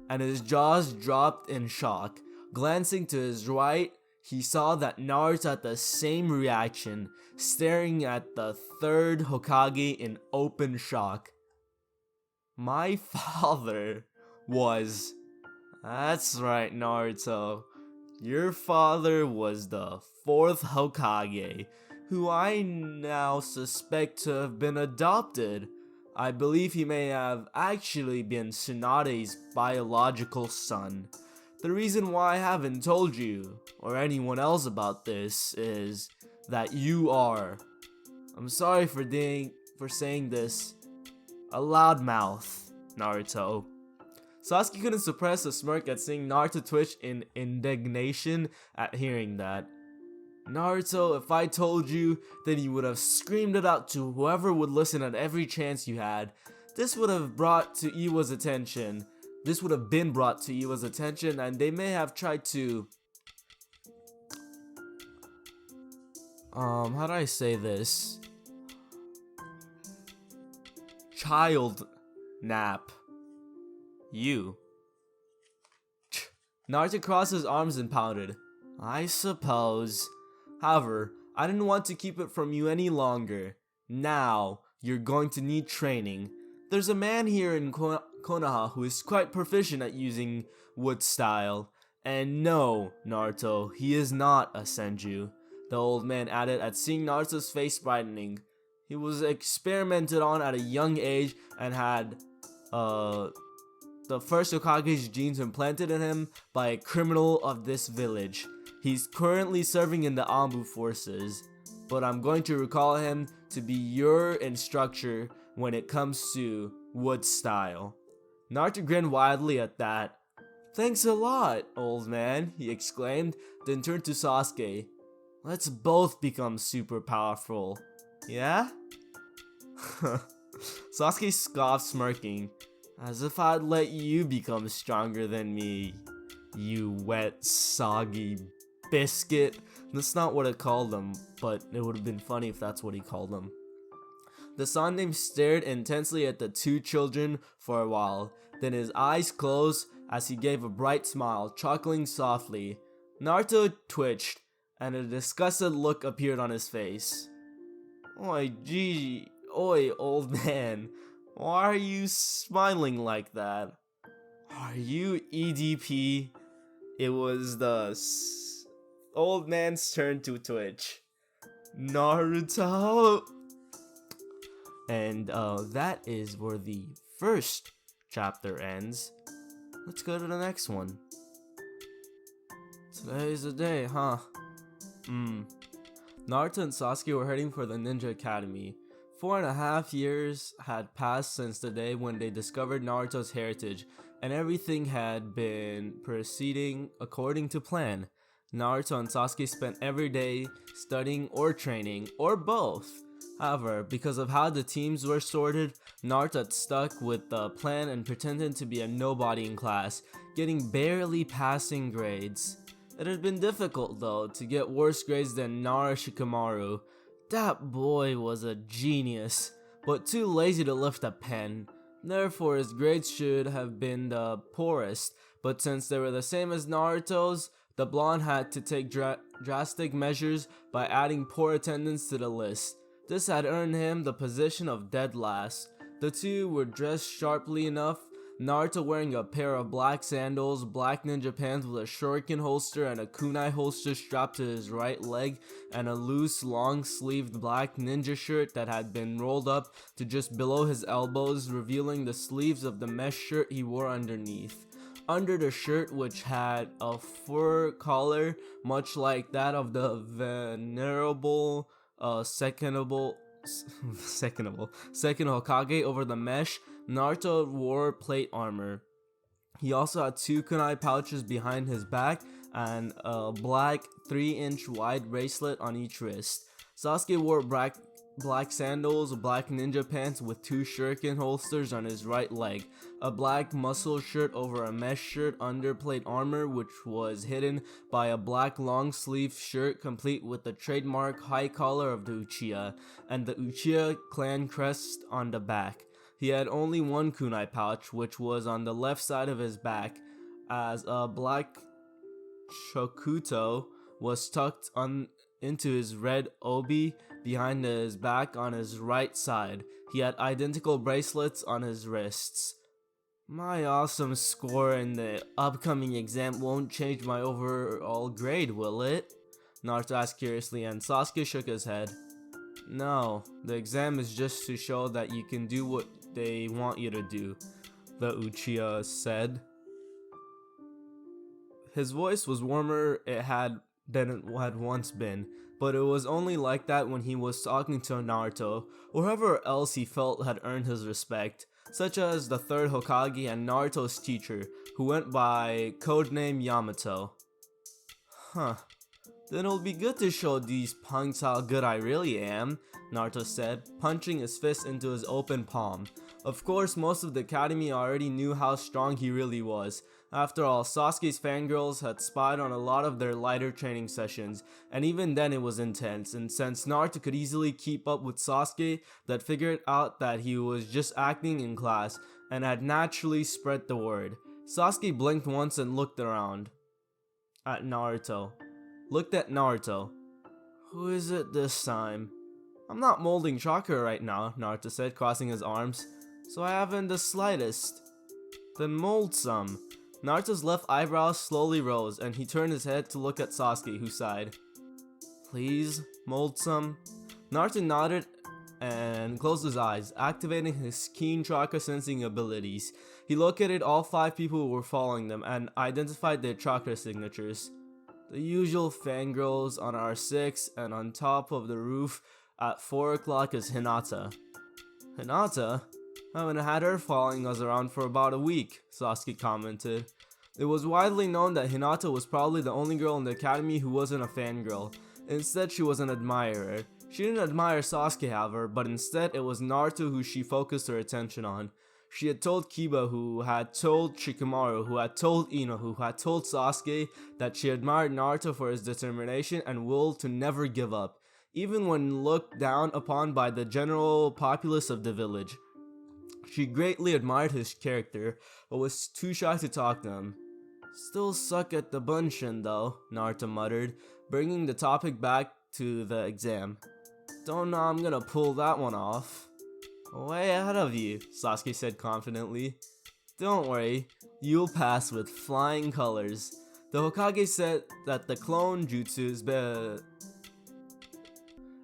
and his jaws dropped in shock. Glancing to his right, he saw that Naruto had the same reaction, staring at the third Hokage in open shock. My father was... That's right, Naruto. Your father was the fourth Hokage, who I now suspect to have been adopted. I believe he may have actually been Tsunade's biological son. The reason why I haven't told you, or anyone else about this, is that you are... I'm sorry for saying this. A loudmouth, Naruto. Sasuke couldn't suppress a smirk at seeing Naruto twitch in indignation at hearing that. Naruto, if I told you, then you would have screamed it out to whoever would listen at every chance you had. This would have been brought to Iwa's attention, and they may have tried to... how do I say this? Child nap. You. Naruto crossed his arms and pouted. I suppose. However, I didn't want to keep it from you any longer. Now, you're going to need training. There's a man here in Konoha who is quite proficient at using wood style. And no, Naruto, he is not a senju, the old man added at seeing Naruto's face brightening. He was experimented on at a young age and had, the first Hokage's genes implanted in him by a criminal of this village. He's currently serving in the Anbu forces, but I'm going to recall him to be your instructor when it comes to wood style. Naruto grinned widely at that. Thanks a lot, old man, he exclaimed, then turned to Sasuke. Let's both become super powerful. Yeah? Sasuke scoffed, smirking. As if I'd let you become stronger than me, you wet, soggy biscuit. That's not what I called him, but it would have been funny if that's what he called him. The Sannin stared intensely at the two children for a while, then his eyes closed as he gave a bright smile, chuckling softly. Naruto twitched, and a disgusted look appeared on his face. Oi, old man. Why are you smiling like that? Are you EDP? It was the old man's turn to twitch. Naruto! And that is where the first chapter ends. Let's go to the next one. Today's the day, huh? Naruto and Sasuke were heading for the Ninja Academy. 4.5 years had passed since the day when they discovered Naruto's heritage, and everything had been proceeding according to plan. Naruto and Sasuke spent every day studying or training, or both. However, because of how the teams were sorted, Naruto had stuck with the plan and pretended to be a nobody in class, getting barely passing grades. It had been difficult though to get worse grades than Shikamaru. That boy was a genius, but too lazy to lift a pen. Therefore his grades should have been the poorest, but since they were the same as Naruto's, the blonde had to take drastic measures by adding poor attendance to the list. This had earned him the position of dead last. The two were dressed sharply enough, Naruto wearing a pair of black sandals, black ninja pants with a shuriken holster and a kunai holster strapped to his right leg, and a loose long-sleeved black ninja shirt that had been rolled up to just below his elbows, revealing the sleeves of the mesh shirt he wore underneath. Under the shirt, which had a fur collar much like that of the venerable second Hokage over the mesh, Naruto wore plate armor. He also had 2 kunai pouches behind his back and a black 3-inch wide bracelet on each wrist. Sasuke wore black sandals, black ninja pants with 2 shuriken holsters on his right leg, a black muscle shirt over a mesh shirt under plate armor which was hidden by a black long sleeve shirt complete with the trademark high collar of the Uchiha, and the Uchiha clan crest on the back. He had only 1 kunai pouch, which was on the left side of his back, as a black shokuto was tucked into his red obi behind his back on his right side. He had identical bracelets on his wrists. My awesome score in the upcoming exam won't change my overall grade, will it? Naruto asked curiously, and Sasuke shook his head. No, the exam is just to show that you can do what they want you to do, the Uchiha said. His voice was warmer than it had once been, but it was only like that when he was talking to Naruto, or whoever else he felt had earned his respect, such as the 3rd Hokage and Naruto's teacher, who went by codename Yamato. Huh. Then it'll be good to show these punks how good I really am, Naruto said, punching his fist into his open palm. Of course, most of the academy already knew how strong he really was. After all, Sasuke's fangirls had spied on a lot of their lighter training sessions, and even then it was intense, and since Naruto could easily keep up with Sasuke, that figured out that he was just acting in class, and had naturally spread the word. Sasuke blinked once and looked at Naruto. Who is it this time? I'm not molding chakra right now, Naruto said, crossing his arms, so I haven't the slightest. Then mold some. Naruto's left eyebrow slowly rose, and he turned his head to look at Sasuke, who sighed. Please, mold some? Naruto nodded and closed his eyes, activating his keen chakra sensing abilities. He located all 5 people who were following them and identified their chakra signatures. The usual fangirls on R6, and on top of the roof at 4 o'clock is Hinata. Hinata? I haven't had her following us around for about a week, Sasuke commented. It was widely known that Hinata was probably the only girl in the academy who wasn't a fangirl. Instead, she was an admirer. She didn't admire Sasuke, however, but instead it was Naruto who she focused her attention on. She had told Kiba, who had told Shikamaru, who had told Ino, who had told Sasuke that she admired Naruto for his determination and will to never give up, even when looked down upon by the general populace of the village. She greatly admired his character, but was too shy to talk to him. Still suck at the bunshin though, Naruto muttered, bringing the topic back to the exam. Don't know I'm gonna pull that one off. Way ahead of you, Sasuke said confidently. Don't worry, you'll pass with flying colors. The Hokage said that the clone jutsu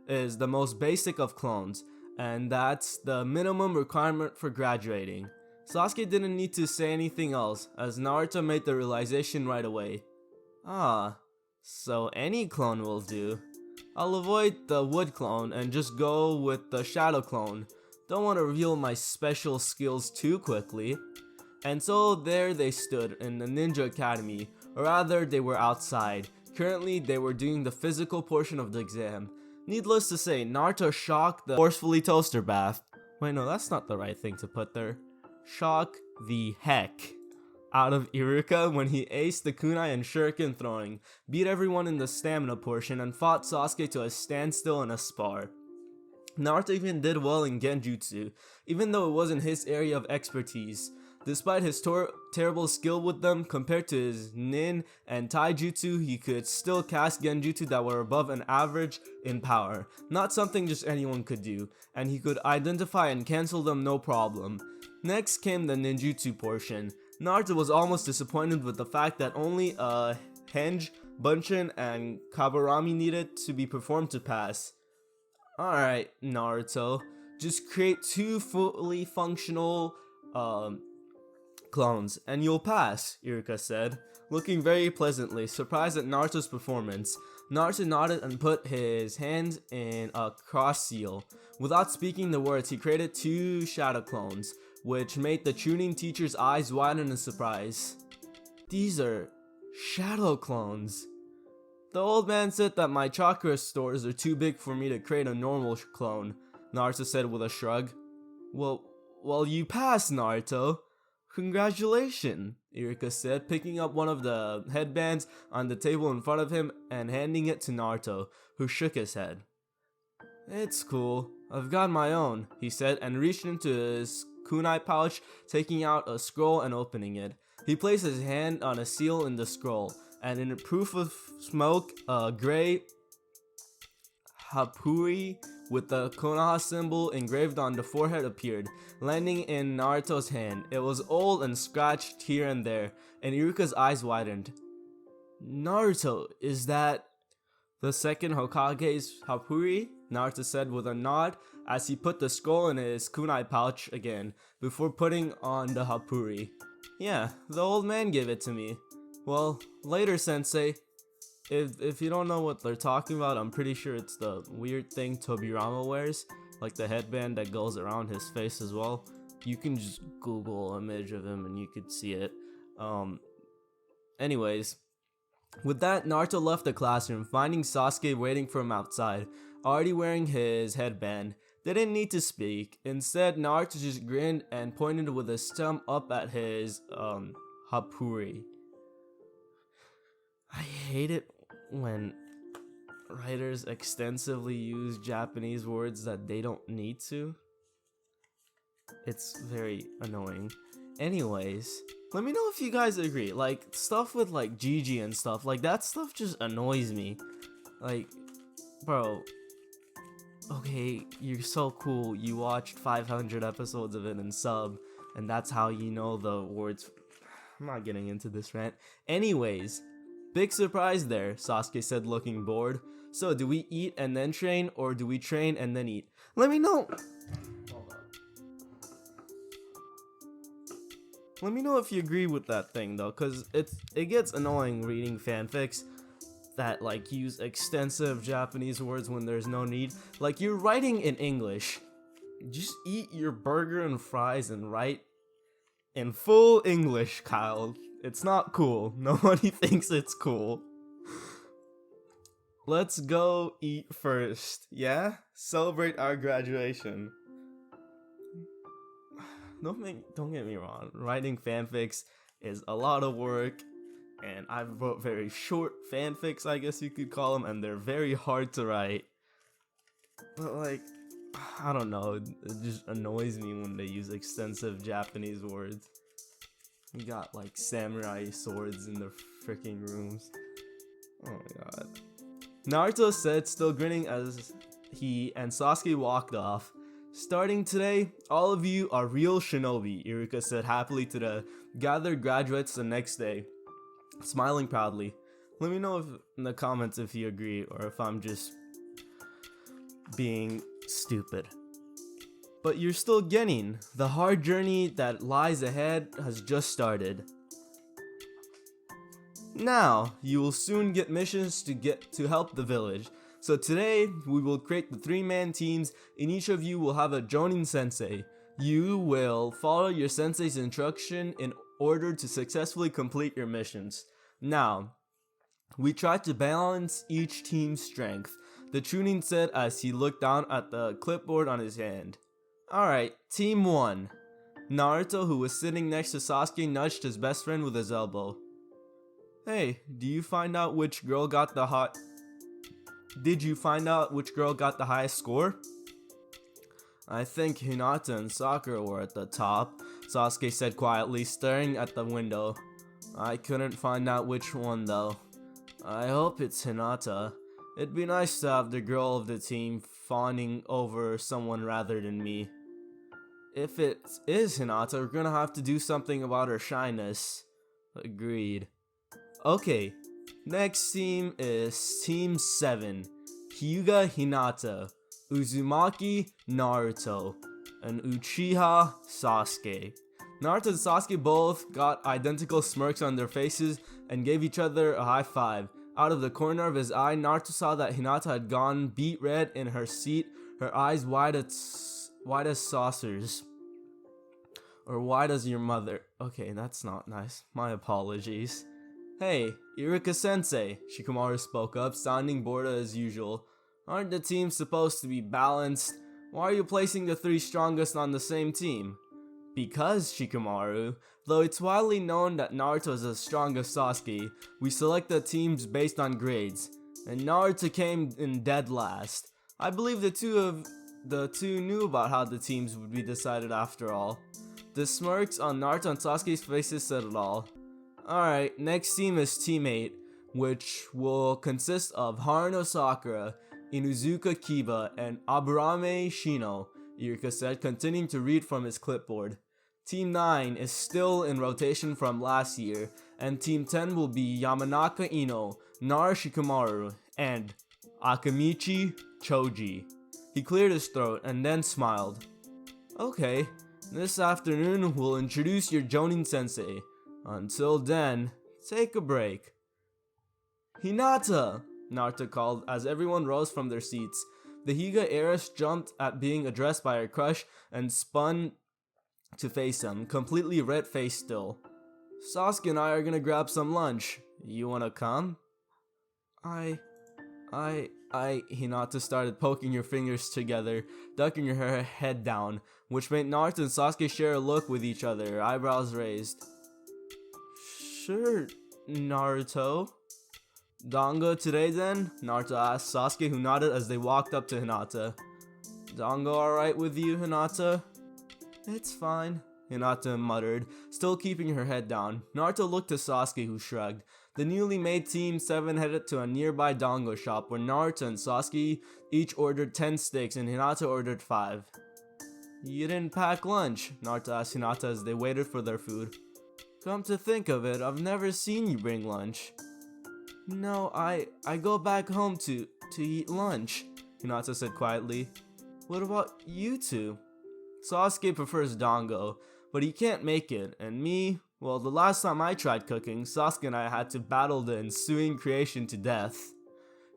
is the most basic of clones, and that's the minimum requirement for graduating. Sasuke didn't need to say anything else, as Naruto made the realization right away. Ah, so any clone will do. I'll avoid the wood clone and just go with the shadow clone. Don't want to reveal my special skills too quickly. And so there they stood in the Ninja Academy, or rather they were outside. Currently they were doing the physical portion of the exam. Needless to say, Naruto shocked the forcefully toaster bath. Wait, no, that's not the right thing to put there. Shock the heck out of Iruka when he aced the kunai and shuriken throwing, beat everyone in the stamina portion, and fought Sasuke to a standstill in a spar. Naruto even did well in Genjutsu, even though it wasn't his area of expertise. Despite his terrible skill with them, compared to his Nin and Taijutsu, he could still cast Genjutsu that were above an average in power, not something just anyone could do, and he could identify and cancel them no problem. Next came the ninjutsu portion. Naruto was almost disappointed with the fact that only Henge, Bunshin, and Kaburami needed to be performed to pass. Alright, Naruto, just create 2 fully functional clones, and you'll pass, Iruka said, looking very pleasantly, surprised at Naruto's performance. Naruto nodded and put his hands in a cross seal. Without speaking the words, he created 2 shadow clones, which made the Chunin teacher's eyes widen in surprise. These are shadow clones. The old man said that my chakra stores are too big for me to create a normal clone, Naruto said with a shrug. Well, you passed, Naruto. Congratulations, Iruka said, picking up one of the headbands on the table in front of him and handing it to Naruto, who shook his head. It's cool. I've got my own, he said, and reached into his kunai pouch, taking out a scroll and opening it. He placed his hand on a seal in the scroll, and in proof of smoke, a gray hapuri with the Konoha symbol engraved on the forehead appeared, landing in Naruto's hand. It was old and scratched here and there, and Iruka's eyes widened. Naruto, is that the second Hokage's hapuri? Naruto said with a nod as he put the scroll in his kunai pouch again, before putting on the hapuri. Yeah, the old man gave it to me. Well, later, sensei. If you don't know what they're talking about, I'm pretty sure it's the weird thing Tobirama wears, like the headband that goes around his face as well. You can just Google an image of him and you could see it. Anyways, with that, Naruto left the classroom, finding Sasuke waiting for him outside, already wearing his headband. They didn't need to speak. Instead, Naruto just grinned and pointed with his thumb up at his hapuri. I hate it when writers extensively use Japanese words that they don't need to. It's very annoying. Anyways, let me know if you guys agree. Like, stuff with like Gigi and stuff, like that stuff just annoys me. Like, bro, okay, you're so cool, you watched 500 episodes of it in sub, and that's how you know the words. I'm not getting into this rant. Anyways, big surprise there, Sasuke said, looking bored. So, do we eat and then train, or do we train and then eat? Let me know. Hold on. Let me know if you agree with that thing though, cause it gets annoying reading fanfics that like use extensive Japanese words when there's no need. Like, you're writing in English. Just eat your burger and fries and write in full English, Kyle. It's not cool. Nobody thinks it's cool. Let's go eat first, yeah? Celebrate our graduation. Don't get me wrong. Writing fanfics is a lot of work, and I wrote very short fanfics, I guess you could call them, and they're very hard to write. But like, I don't know, it just annoys me when they use extensive Japanese words. We got like samurai swords in the freaking rooms. Oh my god. Naruto said, still grinning as he and Sasuke walked off. Starting today, all of you are real shinobi, Iruka said happily to the gathered graduates the next day, smiling proudly. Let me know in the comments if you agree or if I'm just being stupid. but you're still getting. The hard journey that lies ahead has just started. Now, you will soon get missions to help the village. So today, we will create the 3-man teams, and each of you will have a Jonin sensei. You will follow your sensei's instruction in order to successfully complete your missions. Now, we try to balance each team's strength, the Chunin said as he looked down at the clipboard on his hand. Alright, Team 1. Naruto, who was sitting next to Sasuke, nudged his best friend with his elbow. Hey, did you find out which girl got the highest score? I think Hinata and Sakura were at the top, Sasuke said quietly, staring at the window. I couldn't find out which one though. I hope it's Hinata. It'd be nice to have the girl of the team fawning over someone rather than me. If it is Hinata, we're gonna have to do something about her shyness. Agreed. Okay, next team is Team 7. Hyuga Hinata, Uzumaki Naruto, and Uchiha Sasuke. Naruto and Sasuke both got identical smirks on their faces and gave each other a high five. Out of the corner of his eye, Naruto saw that Hinata had gone beet red in her seat, her eyes wide as saucers. Or wide as your mother. Okay, that's not nice. My apologies. Hey, Iruka-sensei, Shikamaru spoke up, sounding bored as usual. Aren't the teams supposed to be balanced? Why are you placing the 3 strongest on the same team? Because, Shikamaru, though it's widely known that Naruto is as strong as Sasuke, we select the teams based on grades, and Naruto came in dead last. I believe the two knew about how the teams would be decided after all. The smirks on Naruto and Sasuke's faces said it all. Alright, next team is Team 8, which will consist of Haruno Sakura, Inuzuka Kiba, and Aburame Shino, Iruka said, continuing to read from his clipboard. Team 9 is still in rotation from last year, and Team 10 will be Yamanaka Ino, Nara Shikamaru, and Akamichi Choji. He cleared his throat and then smiled. Okay, this afternoon we'll introduce your Jonin sensei. Until then, take a break. Hinata! Naruto called as everyone rose from their seats. The Hyuga heiress jumped at being addressed by her crush and spun to face him, completely red-faced still. Sasuke and I are gonna grab some lunch. You wanna come? Hinata started poking her fingers together, ducking her head down, which made Naruto and Sasuke share a look with each other, eyebrows raised. Sure, Naruto. Dango today then? Naruto asked Sasuke, who nodded as they walked up to Hinata. Dango alright with you, Hinata? It's fine, Hinata muttered, still keeping her head down. Naruto looked to Sasuke, who shrugged. The newly made Team 7 headed to a nearby dango shop where Naruto and Sasuke each ordered 10 sticks and Hinata ordered 5. You didn't pack lunch? Naruto asked Hinata as they waited for their food. Come to think of it, I've never seen you bring lunch. No, I go back home to eat lunch, Hinata said quietly. What about you two? Sasuke prefers dango, but he can't make it, and me, well, the last time I tried cooking, Sasuke and I had to battle the ensuing creation to death.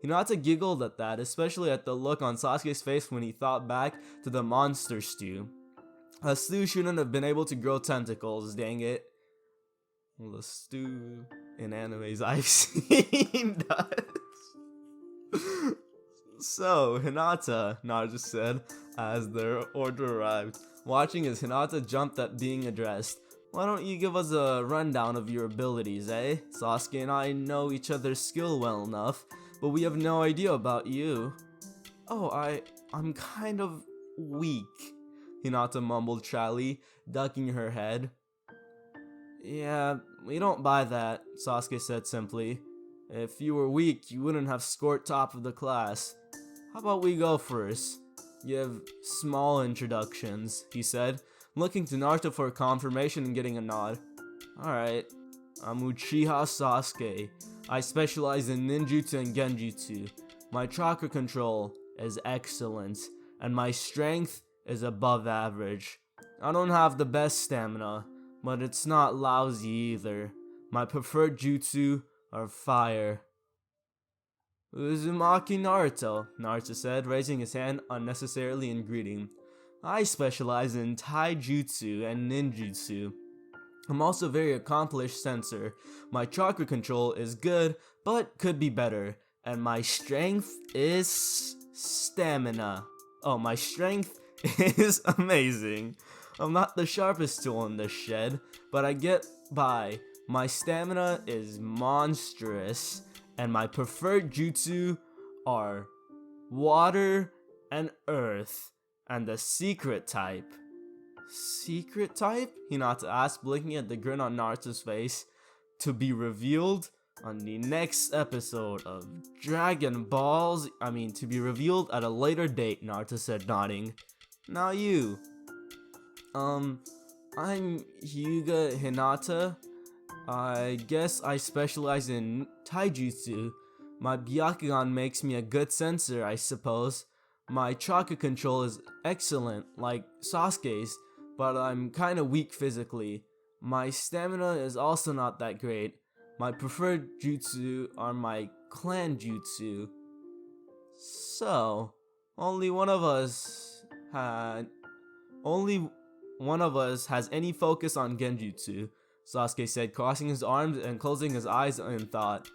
Hinata giggled at that, especially at the look on Sasuke's face when he thought back to the monster stew. A stew shouldn't have been able to grow tentacles, dang it. Well, the stew in animes I've seen does. So, Hinata, Naruto said, as their order arrived, watching as Hinata jumped at being addressed. Why don't you give us a rundown of your abilities, eh? Sasuke and I know each other's skill well enough, but we have no idea about you. Oh, I'm kind of weak, Hinata mumbled shyly, ducking her head. Yeah, we don't buy that, Sasuke said simply. If you were weak, you wouldn't have scored top of the class. How about we go first? Give small introductions, he said, looking to Naruto for confirmation and getting a nod. Alright, I'm Uchiha Sasuke. I specialize in ninjutsu and genjutsu. My chakra control is excellent, and my strength is above average. I don't have the best stamina, but it's not lousy either. My preferred jutsu are fire. Uzumaki Naruto, Naruto said, raising his hand unnecessarily in greeting. I specialize in taijutsu and ninjutsu. I'm also a very accomplished sensor. My chakra control is good, but could be better. And my strength is stamina. Oh, my strength is amazing. I'm not the sharpest tool in this shed, but I get by. My stamina is monstrous, and my preferred jutsu are water and earth, and the secret type. Secret type? Hinata asked, blinking at the grin on Naruto's face. To be revealed on the next episode of Dragon Balls. To be revealed at a later date, Naruto said, nodding. Now you. I'm Hyuga Hinata. I guess I specialize in taijutsu. My Byakugan makes me a good sensor, I suppose. My chakra control is excellent, like Sasuke's, but I'm kinda weak physically. My stamina is also not that great. My preferred jutsu are my clan jutsu. So, only one of us has any focus on genjutsu, Sasuke said, crossing his arms and closing his eyes in thought.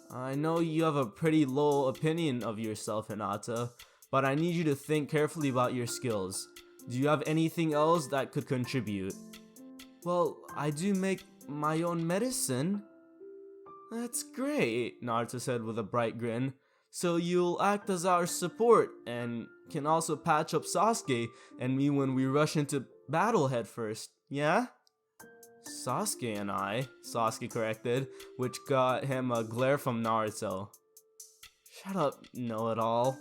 I know you have a pretty low opinion of yourself, Hinata, but I need you to think carefully about your skills. Do you have anything else that could contribute? Well, I do make my own medicine. That's great, Naruto said with a bright grin. So you'll act as our support and can also patch up Sasuke and me when we rush into battle head first, yeah? Sasuke and I, Sasuke corrected, which got him a glare from Naruto. Shut up, know-it-all.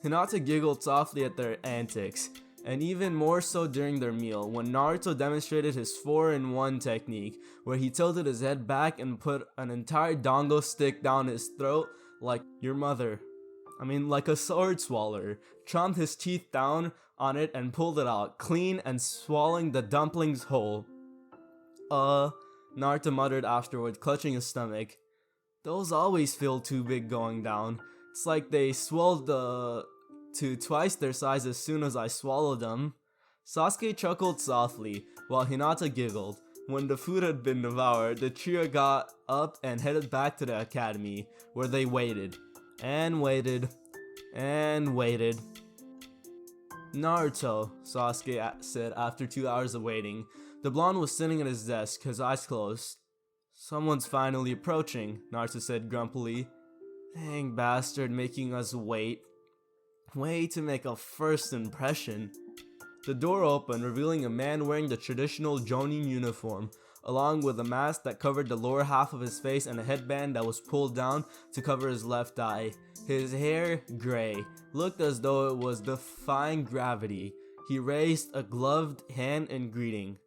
Hinata giggled softly at their antics, and even more so during their meal when Naruto demonstrated his 4-in-1 technique, where he tilted his head back and put an entire dango stick down his throat like your mother. Like a sword swallower, chomped his teeth down on it and pulled it out, clean and swallowing the dumplings whole. Naruto muttered afterward, clutching his stomach. Those always feel too big going down. It's like they swelled to twice their size as soon as I swallowed them. Sasuke chuckled softly, while Hinata giggled. When the food had been devoured, the trio got up and headed back to the academy, where they waited. And waited. And waited. Naruto, Sasuke said after 2 hours of waiting. The blonde was sitting at his desk, his eyes closed. Someone's finally approaching, Naruto said grumpily. Dang bastard, making us wait. Way to make a first impression. The door opened, revealing a man wearing the traditional Jonin uniform, along with a mask that covered the lower half of his face and a headband that was pulled down to cover his left eye. His hair, gray, looked as though it was defying gravity. He raised a gloved hand in greeting.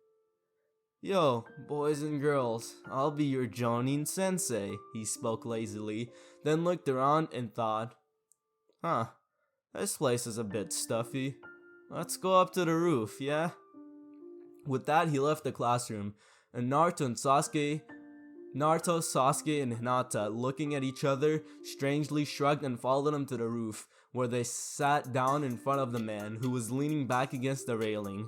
Yo, boys and girls, I'll be your Jonin sensei, he spoke lazily, then looked around and thought, this place is a bit stuffy. Let's go up to the roof, yeah? With that, he left the classroom, and Naruto, Sasuke, and Hinata, looking at each other, strangely shrugged and followed him to the roof, where they sat down in front of the man, who was leaning back against the railing.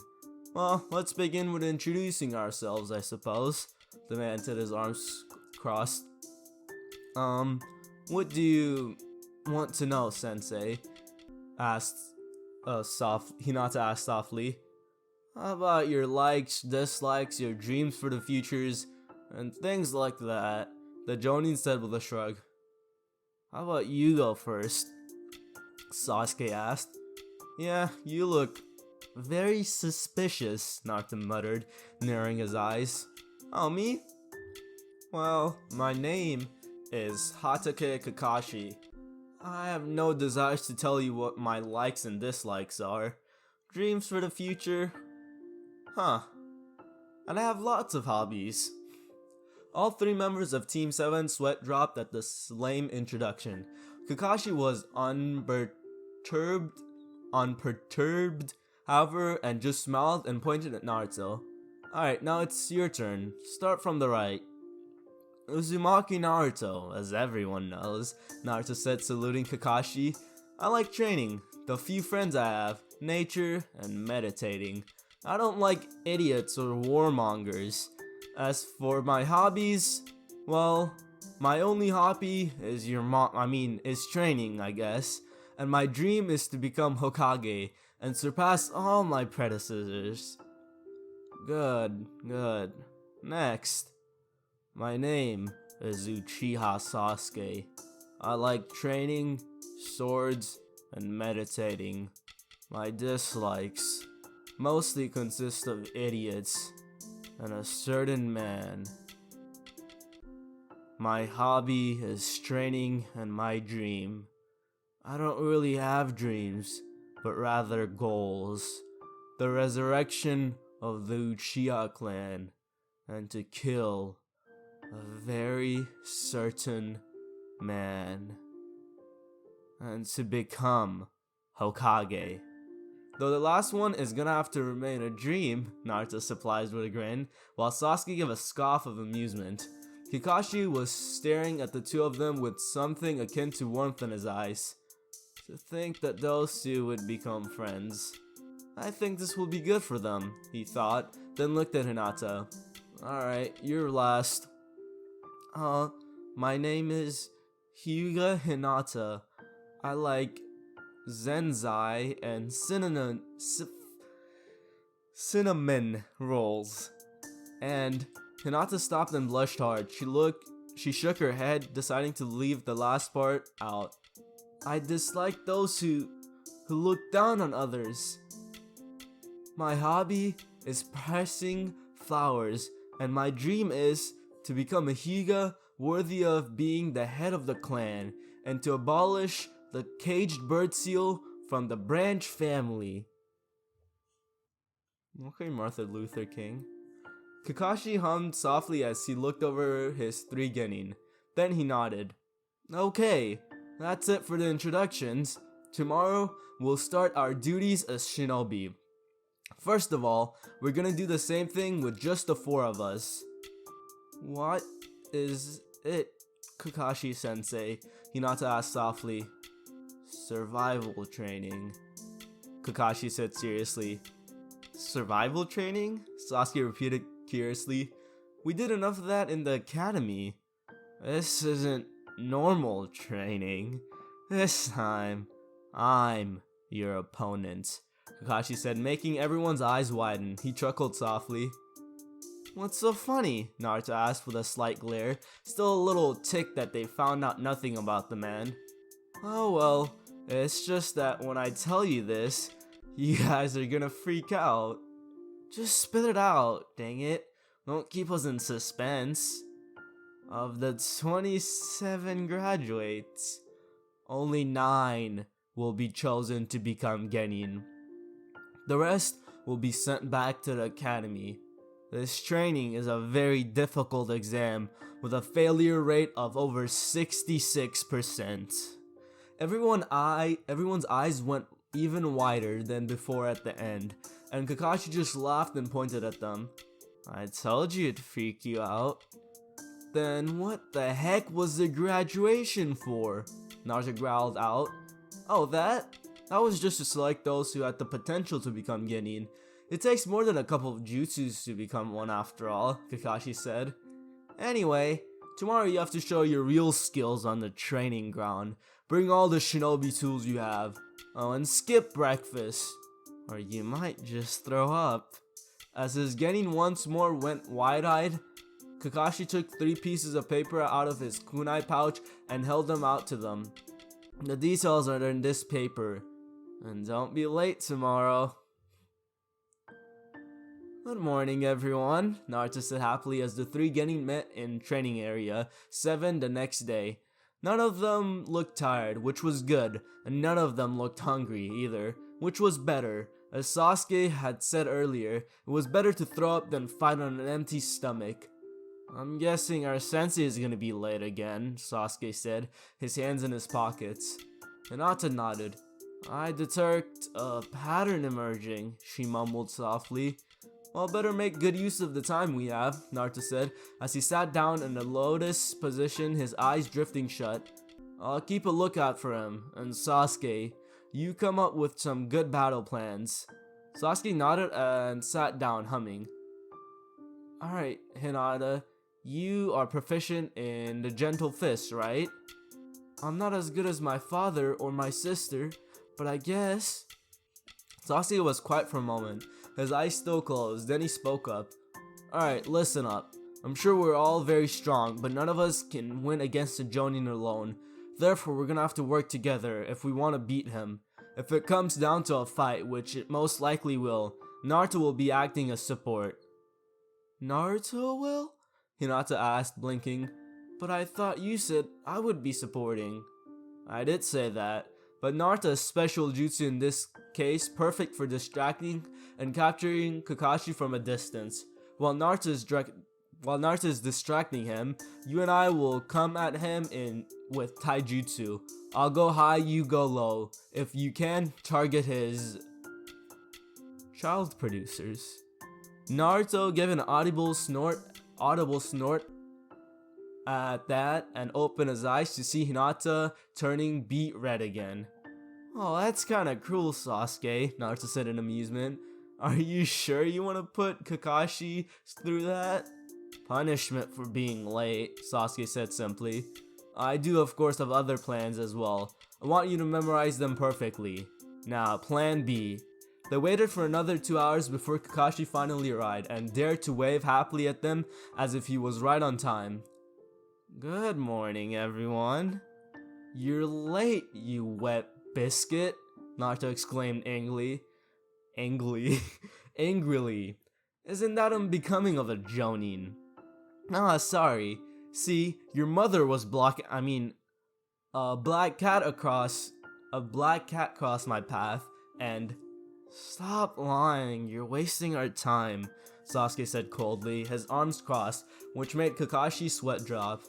Well, let's begin with introducing ourselves, I suppose, the man said, his arms crossed. What do you want to know, sensei? Hinata asked softly. How about your likes, dislikes, your dreams for the futures, and things like that, the Jonin said with a shrug. How about you go first? Sasuke asked. Yeah, you look very suspicious, Naruto muttered, narrowing his eyes. Oh, me? Well, my name is Hatake Kakashi. I have no desires to tell you what my likes and dislikes are. Dreams for the future? And I have lots of hobbies. All three members of Team 7 sweat dropped at this lame introduction. Kakashi was unperturbed unperturbed, however, and just smiled and pointed at Naruto. Alright, now it's your turn. Start from the right. Uzumaki Naruto, as everyone knows, Naruto said, saluting Kakashi. I like training, the few friends I have, nature, and meditating. I don't like idiots or warmongers. As for my hobbies, well, my only hobby is is training, I guess. And my dream is to become Hokage and surpass all my predecessors. Good, good. Next. My name is Uchiha Sasuke. I like training, swords, and meditating. My dislikes mostly consist of idiots and a certain man. My hobby is training and my dream. I don't really have dreams, but rather goals. The resurrection of the Uchiha clan, and to kill a very certain man, and to become Hokage. Though the last one is gonna have to remain a dream, Naruto supplies with a grin, while Sasuke gave a scoff of amusement. Kakashi was staring at the two of them with something akin to warmth in his eyes. To think that those two would become friends. I think this will be good for them, he thought, then looked at Hinata. Alright, you're last. My name is Hyuga Hinata. I like zenzai and cinnamon rolls. And Hinata stopped and blushed hard. She shook her head, deciding to leave the last part out. I dislike those who look down on others. My hobby is pressing flowers, and my dream is to become a Hyuga worthy of being the head of the clan, and to abolish the caged bird seal from the branch family. Okay, Martin Luther King. Kakashi hummed softly as he looked over his 3 genin. Then he nodded. Okay, that's it for the introductions. Tomorrow, we'll start our duties as shinobi. First of all, we're gonna do the same thing with just the 4 of us. What is it, Kakashi-sensei? Hinata asked softly. Survival training, Kakashi said seriously. Survival training? Sasuke repeated curiously. We did enough of that in the academy. This isn't normal training. This time, I'm your opponent, Kakashi said, making everyone's eyes widen. He chuckled softly. What's so funny? Naruto asked with a slight glare, still a little ticked that they found out nothing about the man. Oh well, it's just that when I tell you this, you guys are gonna freak out. Just spit it out, dang it. Don't keep us in suspense. Of the 27 graduates, only 9 will be chosen to become genin. The rest will be sent back to the academy. This training is a very difficult exam with a failure rate of over 66%. Everyone's eyes went even wider than before at the end, and Kakashi just laughed and pointed at them. I told you it'd freak you out. Then what the heck was the graduation for? Naruto growled out. Oh, that was just to select those who had the potential to become genin. It takes more than a couple of jutsus to become one after all, Kakashi said. Anyway, tomorrow you have to show your real skills on the training ground. Bring all the shinobi tools you have. Oh, and skip breakfast, or you might just throw up. As his genin once more went wide-eyed, Kakashi took 3 pieces of paper out of his kunai pouch and held them out to them. The details are in this paper. And don't be late tomorrow. Good morning, everyone, Naruto said happily as the 3 genin met in training area 7 the next day. None of them looked tired, which was good, and none of them looked hungry either, which was better. As Sasuke had said earlier, it was better to throw up than fight on an empty stomach. I'm guessing our sensei is gonna be late again, Sasuke said, his hands in his pockets. Hinata nodded. I detect a pattern emerging, she mumbled softly. Well, better make good use of the time we have, Naruto said, as he sat down in a lotus position, his eyes drifting shut. I'll keep a lookout for him, and Sasuke, you come up with some good battle plans. Sasuke nodded and sat down, humming. Alright, Hinata, you are proficient in the gentle fist, right? I'm not as good as my father or my sister, but I guess. Sasuke was quiet for a moment, his eyes still closed, then he spoke up. Alright, listen up. I'm sure we're all very strong, but none of us can win against a Jonin alone. Therefore, we're gonna have to work together if we want to beat him. If it comes down to a fight, which it most likely will, Naruto will be acting as support. Naruto will? Hinata asked, blinking. But I thought you said I would be supporting. I did say that, but Naruto's special jutsu in this case perfect for distracting and capturing Kakashi from a distance. While Naruto's distracting him, you and I will come at him with taijutsu. I'll go high, you go low. If you can, target his child producers. Naruto gave an audible snort at that and opened his eyes to see Hinata turning beet red again. Oh, that's kinda cruel, Sasuke, Naruto said in amusement. Are you sure you want to put Kakashi through that? Punishment for being late, Sasuke said simply. I do of course have other plans as well. I want you to memorize them perfectly. Now, plan B. They waited for another 2 hours before Kakashi finally arrived and dared to wave happily at them as if he was right on time. Good morning, everyone. You're late, you wet biscuit, Naruto exclaimed angrily. Angrily. Isn't that unbecoming of a Jonin? Ah, sorry. See, your mother was a black cat crossed my path, and stop lying, you're wasting our time, Sasuke said coldly, his arms crossed, which made Kakashi's sweat drop.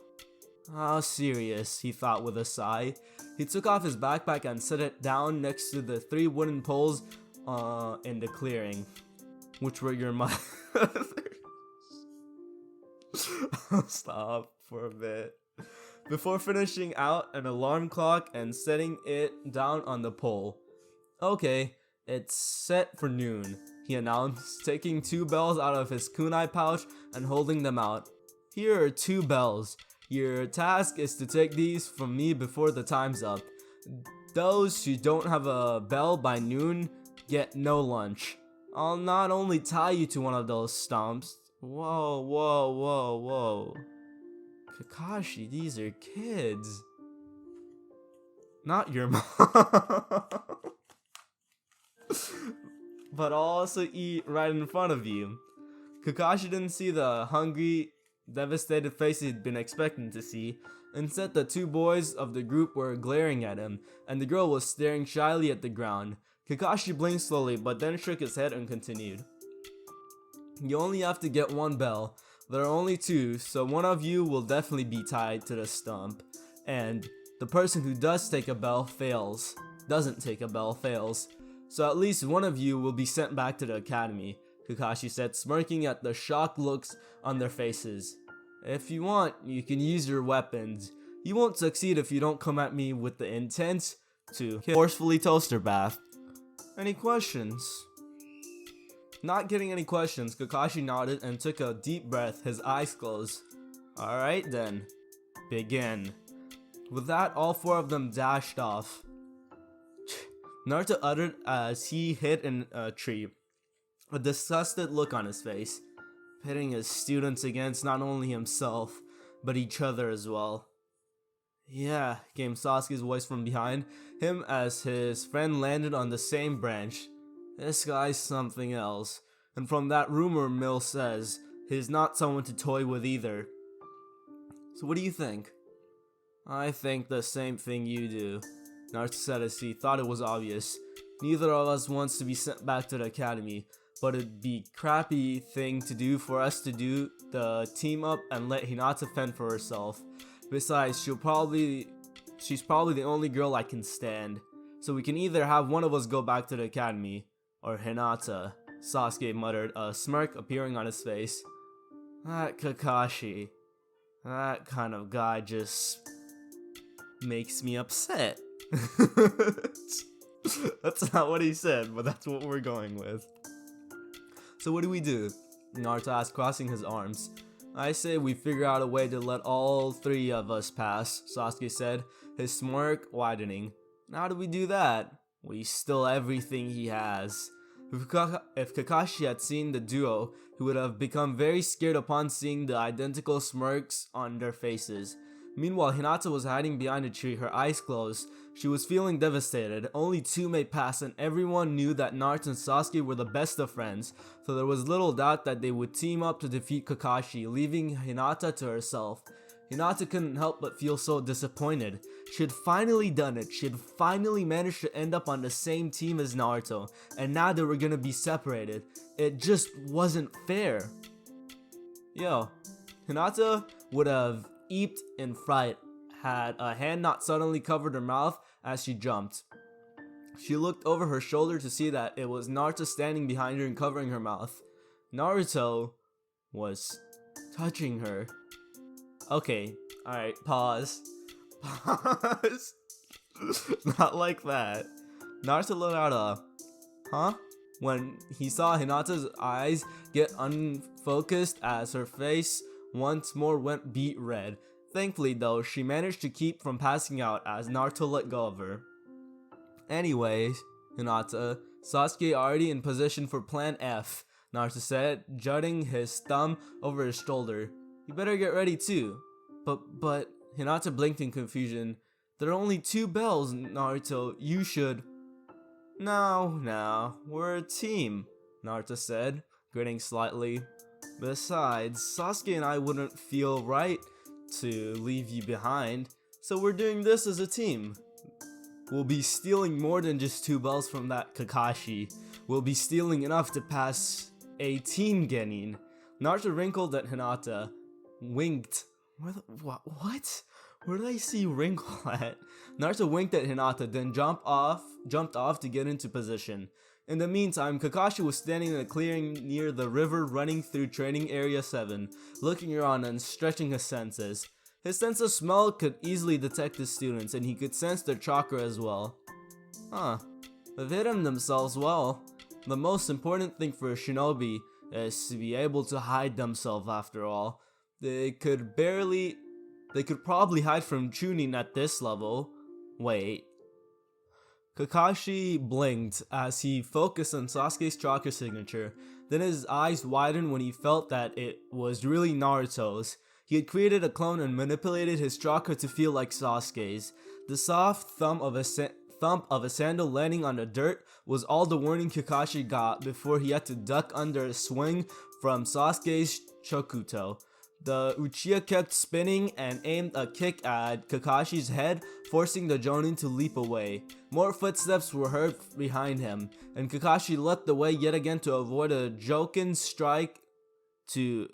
How serious, he thought with a sigh. He took off his backpack and set it down next to the 3 wooden poles in the clearing, which were your mother's. I'll stop for a bit. Before finishing out an alarm clock and setting it down on the pole. Okay, it's set for noon, he announced, taking 2 bells out of his kunai pouch and holding them out. Here are 2 bells. Your task is to take these from me before the time's up. Those who don't have a bell by noon get no lunch. I'll not only tie you to one of those stumps. Whoa. Kakashi, these are kids. Not your mom. But I'll also eat right in front of you. Kakashi didn't see the hungry, devastated face he'd been expecting to see. Instead, the 2 boys of the group were glaring at him, and the girl was staring shyly at the ground. Kakashi blinked slowly, but then shook his head and continued. You only have to get 1 bell. There are only 2, so one of you will definitely be tied to the stump. And the person who doesn't take a bell fails. So at least one of you will be sent back to the academy, Kakashi said, smirking at the shocked looks on their faces. If you want, you can use your weapons. You won't succeed if you don't come at me with the intent to forcefully toaster bath. Any questions? Not getting any questions, Kakashi nodded and took a deep breath, his eyes closed. Alright then, begin. With that, all 4 of them dashed off. Naruto uttered as he hid in a tree, a disgusted look on his face, pitting his students against not only himself, but each other as well. Yeah, came Sasuke's voice from behind him as his friend landed on the same branch. This guy's something else, and from that rumor mill says, he's not someone to toy with either. So what do you think? I think the same thing you do, Naruto said as he thought it was obvious. Neither of us wants to be sent back to the academy, but it'd be a crappy thing to do for us to do the team up and let Hinata fend for herself. Besides, she's probably the only girl I can stand. so we can either have one of us go back to the academy, or Hinata, Sasuke muttered, a smirk appearing on his face. That Kakashi, that kind of guy just makes me upset. That's not what he said, but that's what we're going with. So what do we do? Naruto asked, crossing his arms. I say we figure out a way to let all three of us pass, Sasuke said, his smirk widening. And how do we do that? We steal everything he has. If Kakashi had seen the duo, he would have become very scared upon seeing the identical smirks on their faces. Meanwhile, Hinata was hiding behind a tree, her eyes closed. She was feeling devastated. Only two may pass, and everyone knew that Naruto and Sasuke were the best of friends, so there was little doubt that they would team up to defeat Kakashi, leaving Hinata to herself. Hinata couldn't help but feel so disappointed. She had finally done it. She had finally managed to end up on the same team as Naruto, and now they were gonna be separated. It just wasn't fair. Hinata would have eeped in fright had a hand not suddenly covered her mouth as she jumped. She looked over her shoulder to see that it was Naruto standing behind her and covering her mouth. Naruto was touching her. Okay, alright, pause. Pause. Not like that. Naruto let out a huh? When he saw Hinata's eyes get unfocused as her face once more went beet red. Thankfully though, she managed to keep from passing out as Naruto let go of her. Anyways, Hinata, Sasuke already in position for plan F, Naruto said, jutting his thumb over his shoulder. You better get ready too. But, Hinata blinked in confusion. There are only 2 bells, Naruto, you should... No, we're a team, Naruto said, grinning slightly. Besides, Sasuke and I wouldn't feel right to leave you behind, so we're doing this as a team. We'll be stealing more than just 2 bells from that Kakashi. We'll be stealing enough to pass a team Genin. Naruto wrinkled at Hinata, winked. What? Where did I see wrinkle at? Naruto winked at Hinata, then jumped off to get into position. In the meantime, Kakashi was standing in a clearing near the river running through Training Area 7, looking around and stretching his senses. His sense of smell could easily detect his students, and he could sense their chakra as well. They've hidden themselves well. The most important thing for a shinobi is to be able to hide themselves after all. They could probably hide from Chunin at this level. Wait. Kakashi blinked as he focused on Sasuke's chakra signature. Then his eyes widened when he felt that it was really Naruto's. He had created a clone and manipulated his chakra to feel like Sasuke's. The soft thump of a sandal landing on the dirt was all the warning Kakashi got before he had to duck under a swing from Sasuke's Chokuto. The Uchiha kept spinning and aimed a kick at Kakashi's head, forcing the Jonin to leap away. More footsteps were heard behind him, and Kakashi leapt away yet again to avoid a Jokin strike from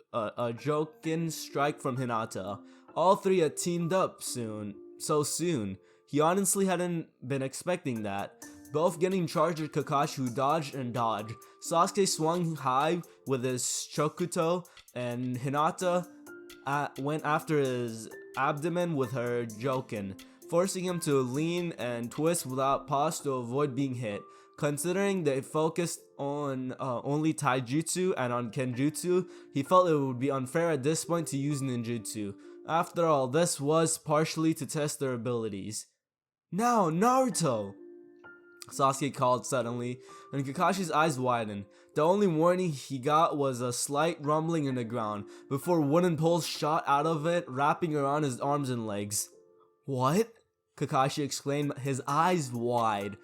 Hinata. All three had teamed up so soon. He honestly hadn't been expecting that. Both getting charged at Kakashi, who dodged and dodged. Sasuke swung high with his Chokuto, and Hinata went after his abdomen with her Jokin, forcing him to lean and twist without pause to avoid being hit. Considering they focused on only taijutsu and on kenjutsu, he felt it would be unfair at this point to use ninjutsu. After all, this was partially to test their abilities. Now, Naruto! Sasuke called suddenly, and Kakashi's eyes widened. The only warning he got was a slight rumbling in the ground, before wooden poles shot out of it, wrapping around his arms and legs. What? Kakashi exclaimed, his eyes wide.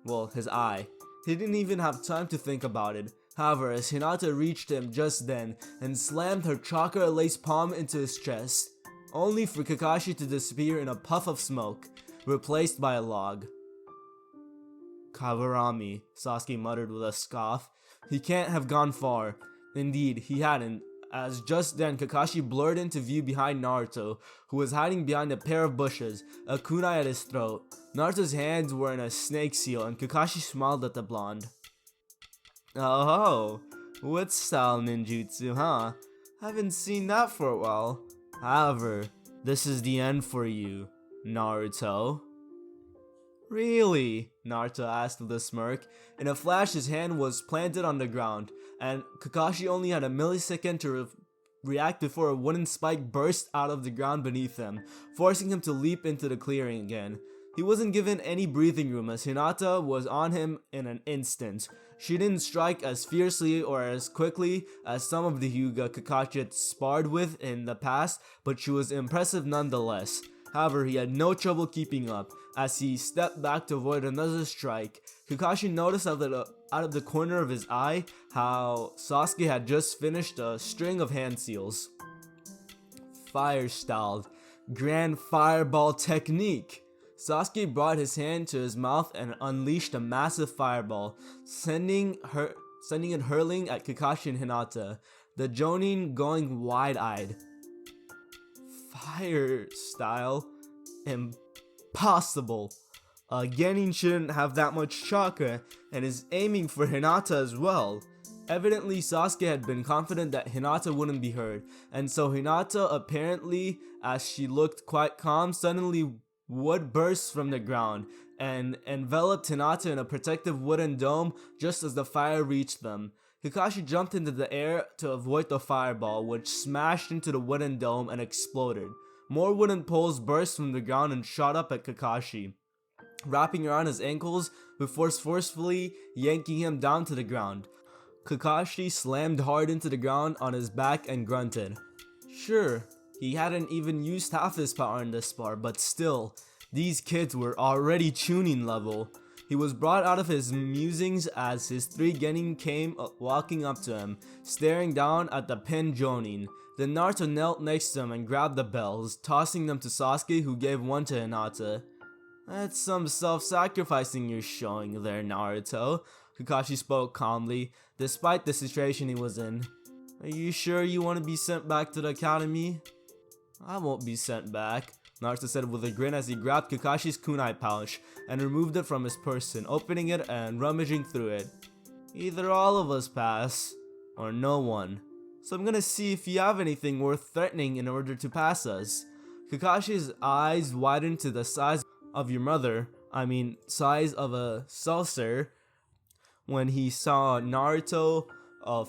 Well, his eye. He didn't even have time to think about it. However, as Hinata reached him just then, and slammed her chakra-laced palm into his chest, only for Kakashi to disappear in a puff of smoke, replaced by a log. Kawarami, Sasuke muttered with a scoff. He can't have gone far. Indeed, he hadn't, as just then Kakashi blurred into view behind Naruto, who was hiding behind a pair of bushes, a kunai at his throat. Naruto's hands were in a snake seal, and Kakashi smiled at the blonde. Oh, what style ninjutsu, huh? Haven't seen that for a while. However, this is the end for you, Naruto. Really? Naruto asked with a smirk. In a flash, his hand was planted on the ground, and Kakashi only had a millisecond to react before a wooden spike burst out of the ground beneath him, forcing him to leap into the clearing again. He wasn't given any breathing room as Hinata was on him in an instant. She didn't strike as fiercely or as quickly as some of the Hyuga Kakashi had sparred with in the past, but she was impressive nonetheless. However, he had no trouble keeping up. As he stepped back to avoid another strike, Kakashi noticed out of the corner of his eye how Sasuke had just finished a string of hand seals. Fire styled, grand fireball technique. Sasuke brought his hand to his mouth and unleashed a massive fireball, sending it hurling at Kakashi and Hinata, the Jonin going wide-eyed. Fire style? Impossible. A Genin shouldn't have that much chakra and is aiming for Hinata as well. Evidently, Sasuke had been confident that Hinata wouldn't be hurt, and so Hinata apparently, as she looked quite calm, suddenly wood burst from the ground and enveloped Hinata in a protective wooden dome just as the fire reached them. Kakashi jumped into the air to avoid the fireball, which smashed into the wooden dome and exploded. More wooden poles burst from the ground and shot up at Kakashi, wrapping around his ankles before forcefully yanking him down to the ground. Kakashi slammed hard into the ground on his back and grunted. Sure, he hadn't even used half his power in this part, but still, these kids were already Chunin level. He was brought out of his musings as his 3 genin came walking up to him, staring down at the pinned Jonin. Then Naruto knelt next to him and grabbed the bells, tossing them to Sasuke, who gave one to Hinata. That's some self-sacrificing you're showing there, Naruto, Kakashi spoke calmly, despite the situation he was in. Are you sure you want to be sent back to the academy? I won't be sent back, Naruto said with a grin as he grabbed Kakashi's kunai pouch and removed it from his person, opening it and rummaging through it. Either all of us pass, or no one. So I'm gonna see if you have anything worth threatening in order to pass us. Kakashi's eyes widened to the size of your mother, size of a saucer, when he saw Naruto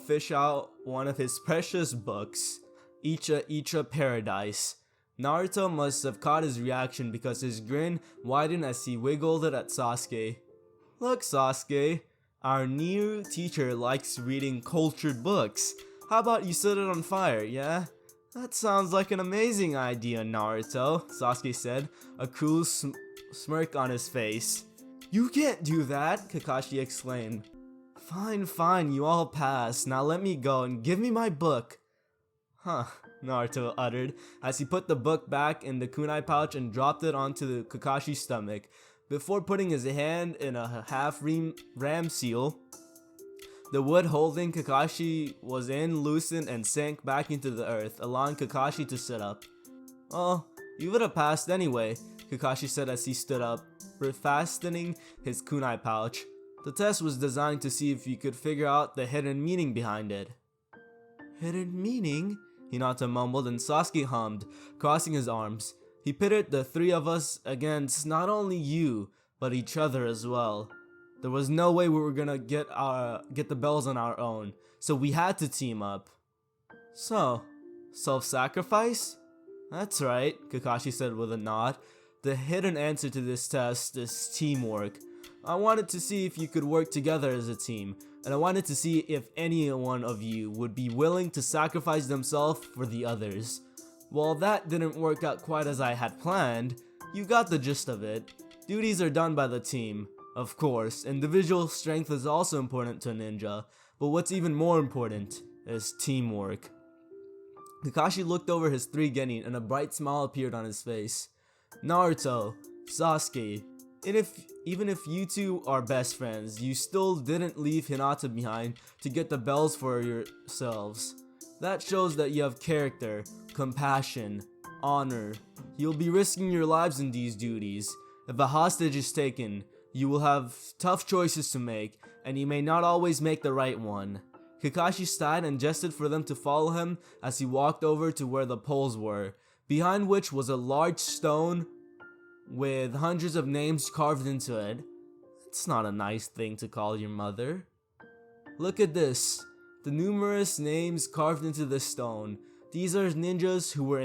fish out one of his precious books, Icha Paradise. Naruto must have caught his reaction because his grin widened as he wiggled it at Sasuke. Look, Sasuke, our new teacher likes reading cultured books. How about you set it on fire, yeah? That sounds like an amazing idea, Naruto, Sasuke said, a cruel smirk on his face. You can't do that, Kakashi exclaimed. Fine, you all pass. Now let me go and give me my book. Huh, Naruto uttered as he put the book back in the kunai pouch and dropped it onto Kakashi's stomach. Before putting his hand in a half-ram seal, the wood holding Kakashi was in loosened and sank back into the earth, allowing Kakashi to sit up. Oh, you would have passed anyway, Kakashi said as he stood up, refastening his kunai pouch. The test was designed to see if you could figure out the hidden meaning behind it. Hidden meaning? Hinata mumbled and Sasuke hummed, crossing his arms. He pitted the 3 of us against not only you, but each other as well. There was no way we were gonna get the bells on our own, so we had to team up. So, self-sacrifice? That's right, Kakashi said with a nod. The hidden answer to this test is teamwork. I wanted to see if you could work together as a team, and I wanted to see if any one of you would be willing to sacrifice themselves for the others. While that didn't work out quite as I had planned, you got the gist of it. Duties are done by the team. Of course, individual strength is also important to a ninja, but what's even more important is teamwork. Kakashi looked over his 3 genin and a bright smile appeared on his face. Naruto, Sasuke, even if you two are best friends, you still didn't leave Hinata behind to get the bells for yourselves. That shows that you have character, compassion, honor. You'll be risking your lives in these duties. If a hostage is taken, you will have tough choices to make, and you may not always make the right one. Kakashi sighed and gestured for them to follow him as he walked over to where the poles were, behind which was a large stone with hundreds of names carved into it. It's not a nice thing to call your mother. Look at this. The numerous names carved into the stone. These are ninjas who were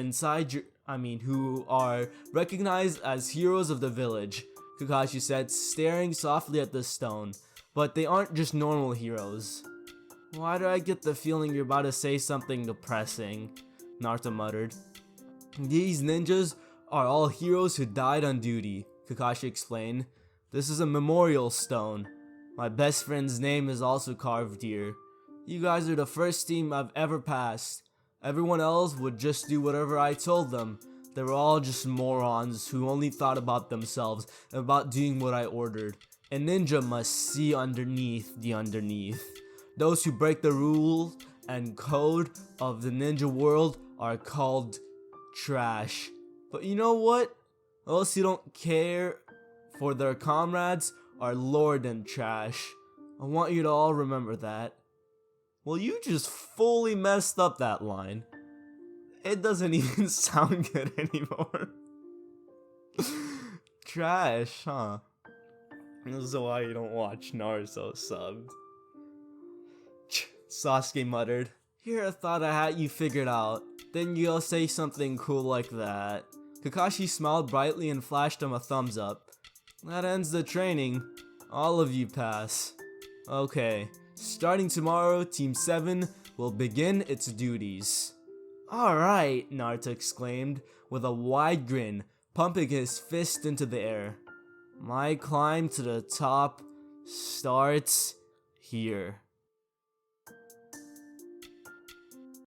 who are recognized as heroes of the village, Kakashi said, staring softly at the stone. But they aren't just normal heroes. Why do I get the feeling you're about to say something depressing? Naruto muttered. These ninjas are all heroes who died on duty, Kakashi explained. This is a memorial stone. My best friend's name is also carved here. You guys are the first team I've ever passed. Everyone else would just do whatever I told them. They were all just morons who only thought about themselves and about doing what I ordered. A ninja must see underneath the underneath. Those who break the rule and code of the ninja world are called trash. But you know what? Those who don't care for their comrades are lower than trash. I want you to all remember that. Well, you just fully messed up that line. It doesn't even sound good anymore. Trash, huh? This is why you don't watch Naruto subbed. Sasuke muttered. Here, I thought I had you figured out. Then you'll say something cool like that. Kakashi smiled brightly and flashed him a thumbs up. That ends the training. All of you pass. Okay, starting tomorrow, Team 7 will begin its duties. Alright, Naruto exclaimed, with a wide grin, pumping his fist into the air. My climb to the top starts here.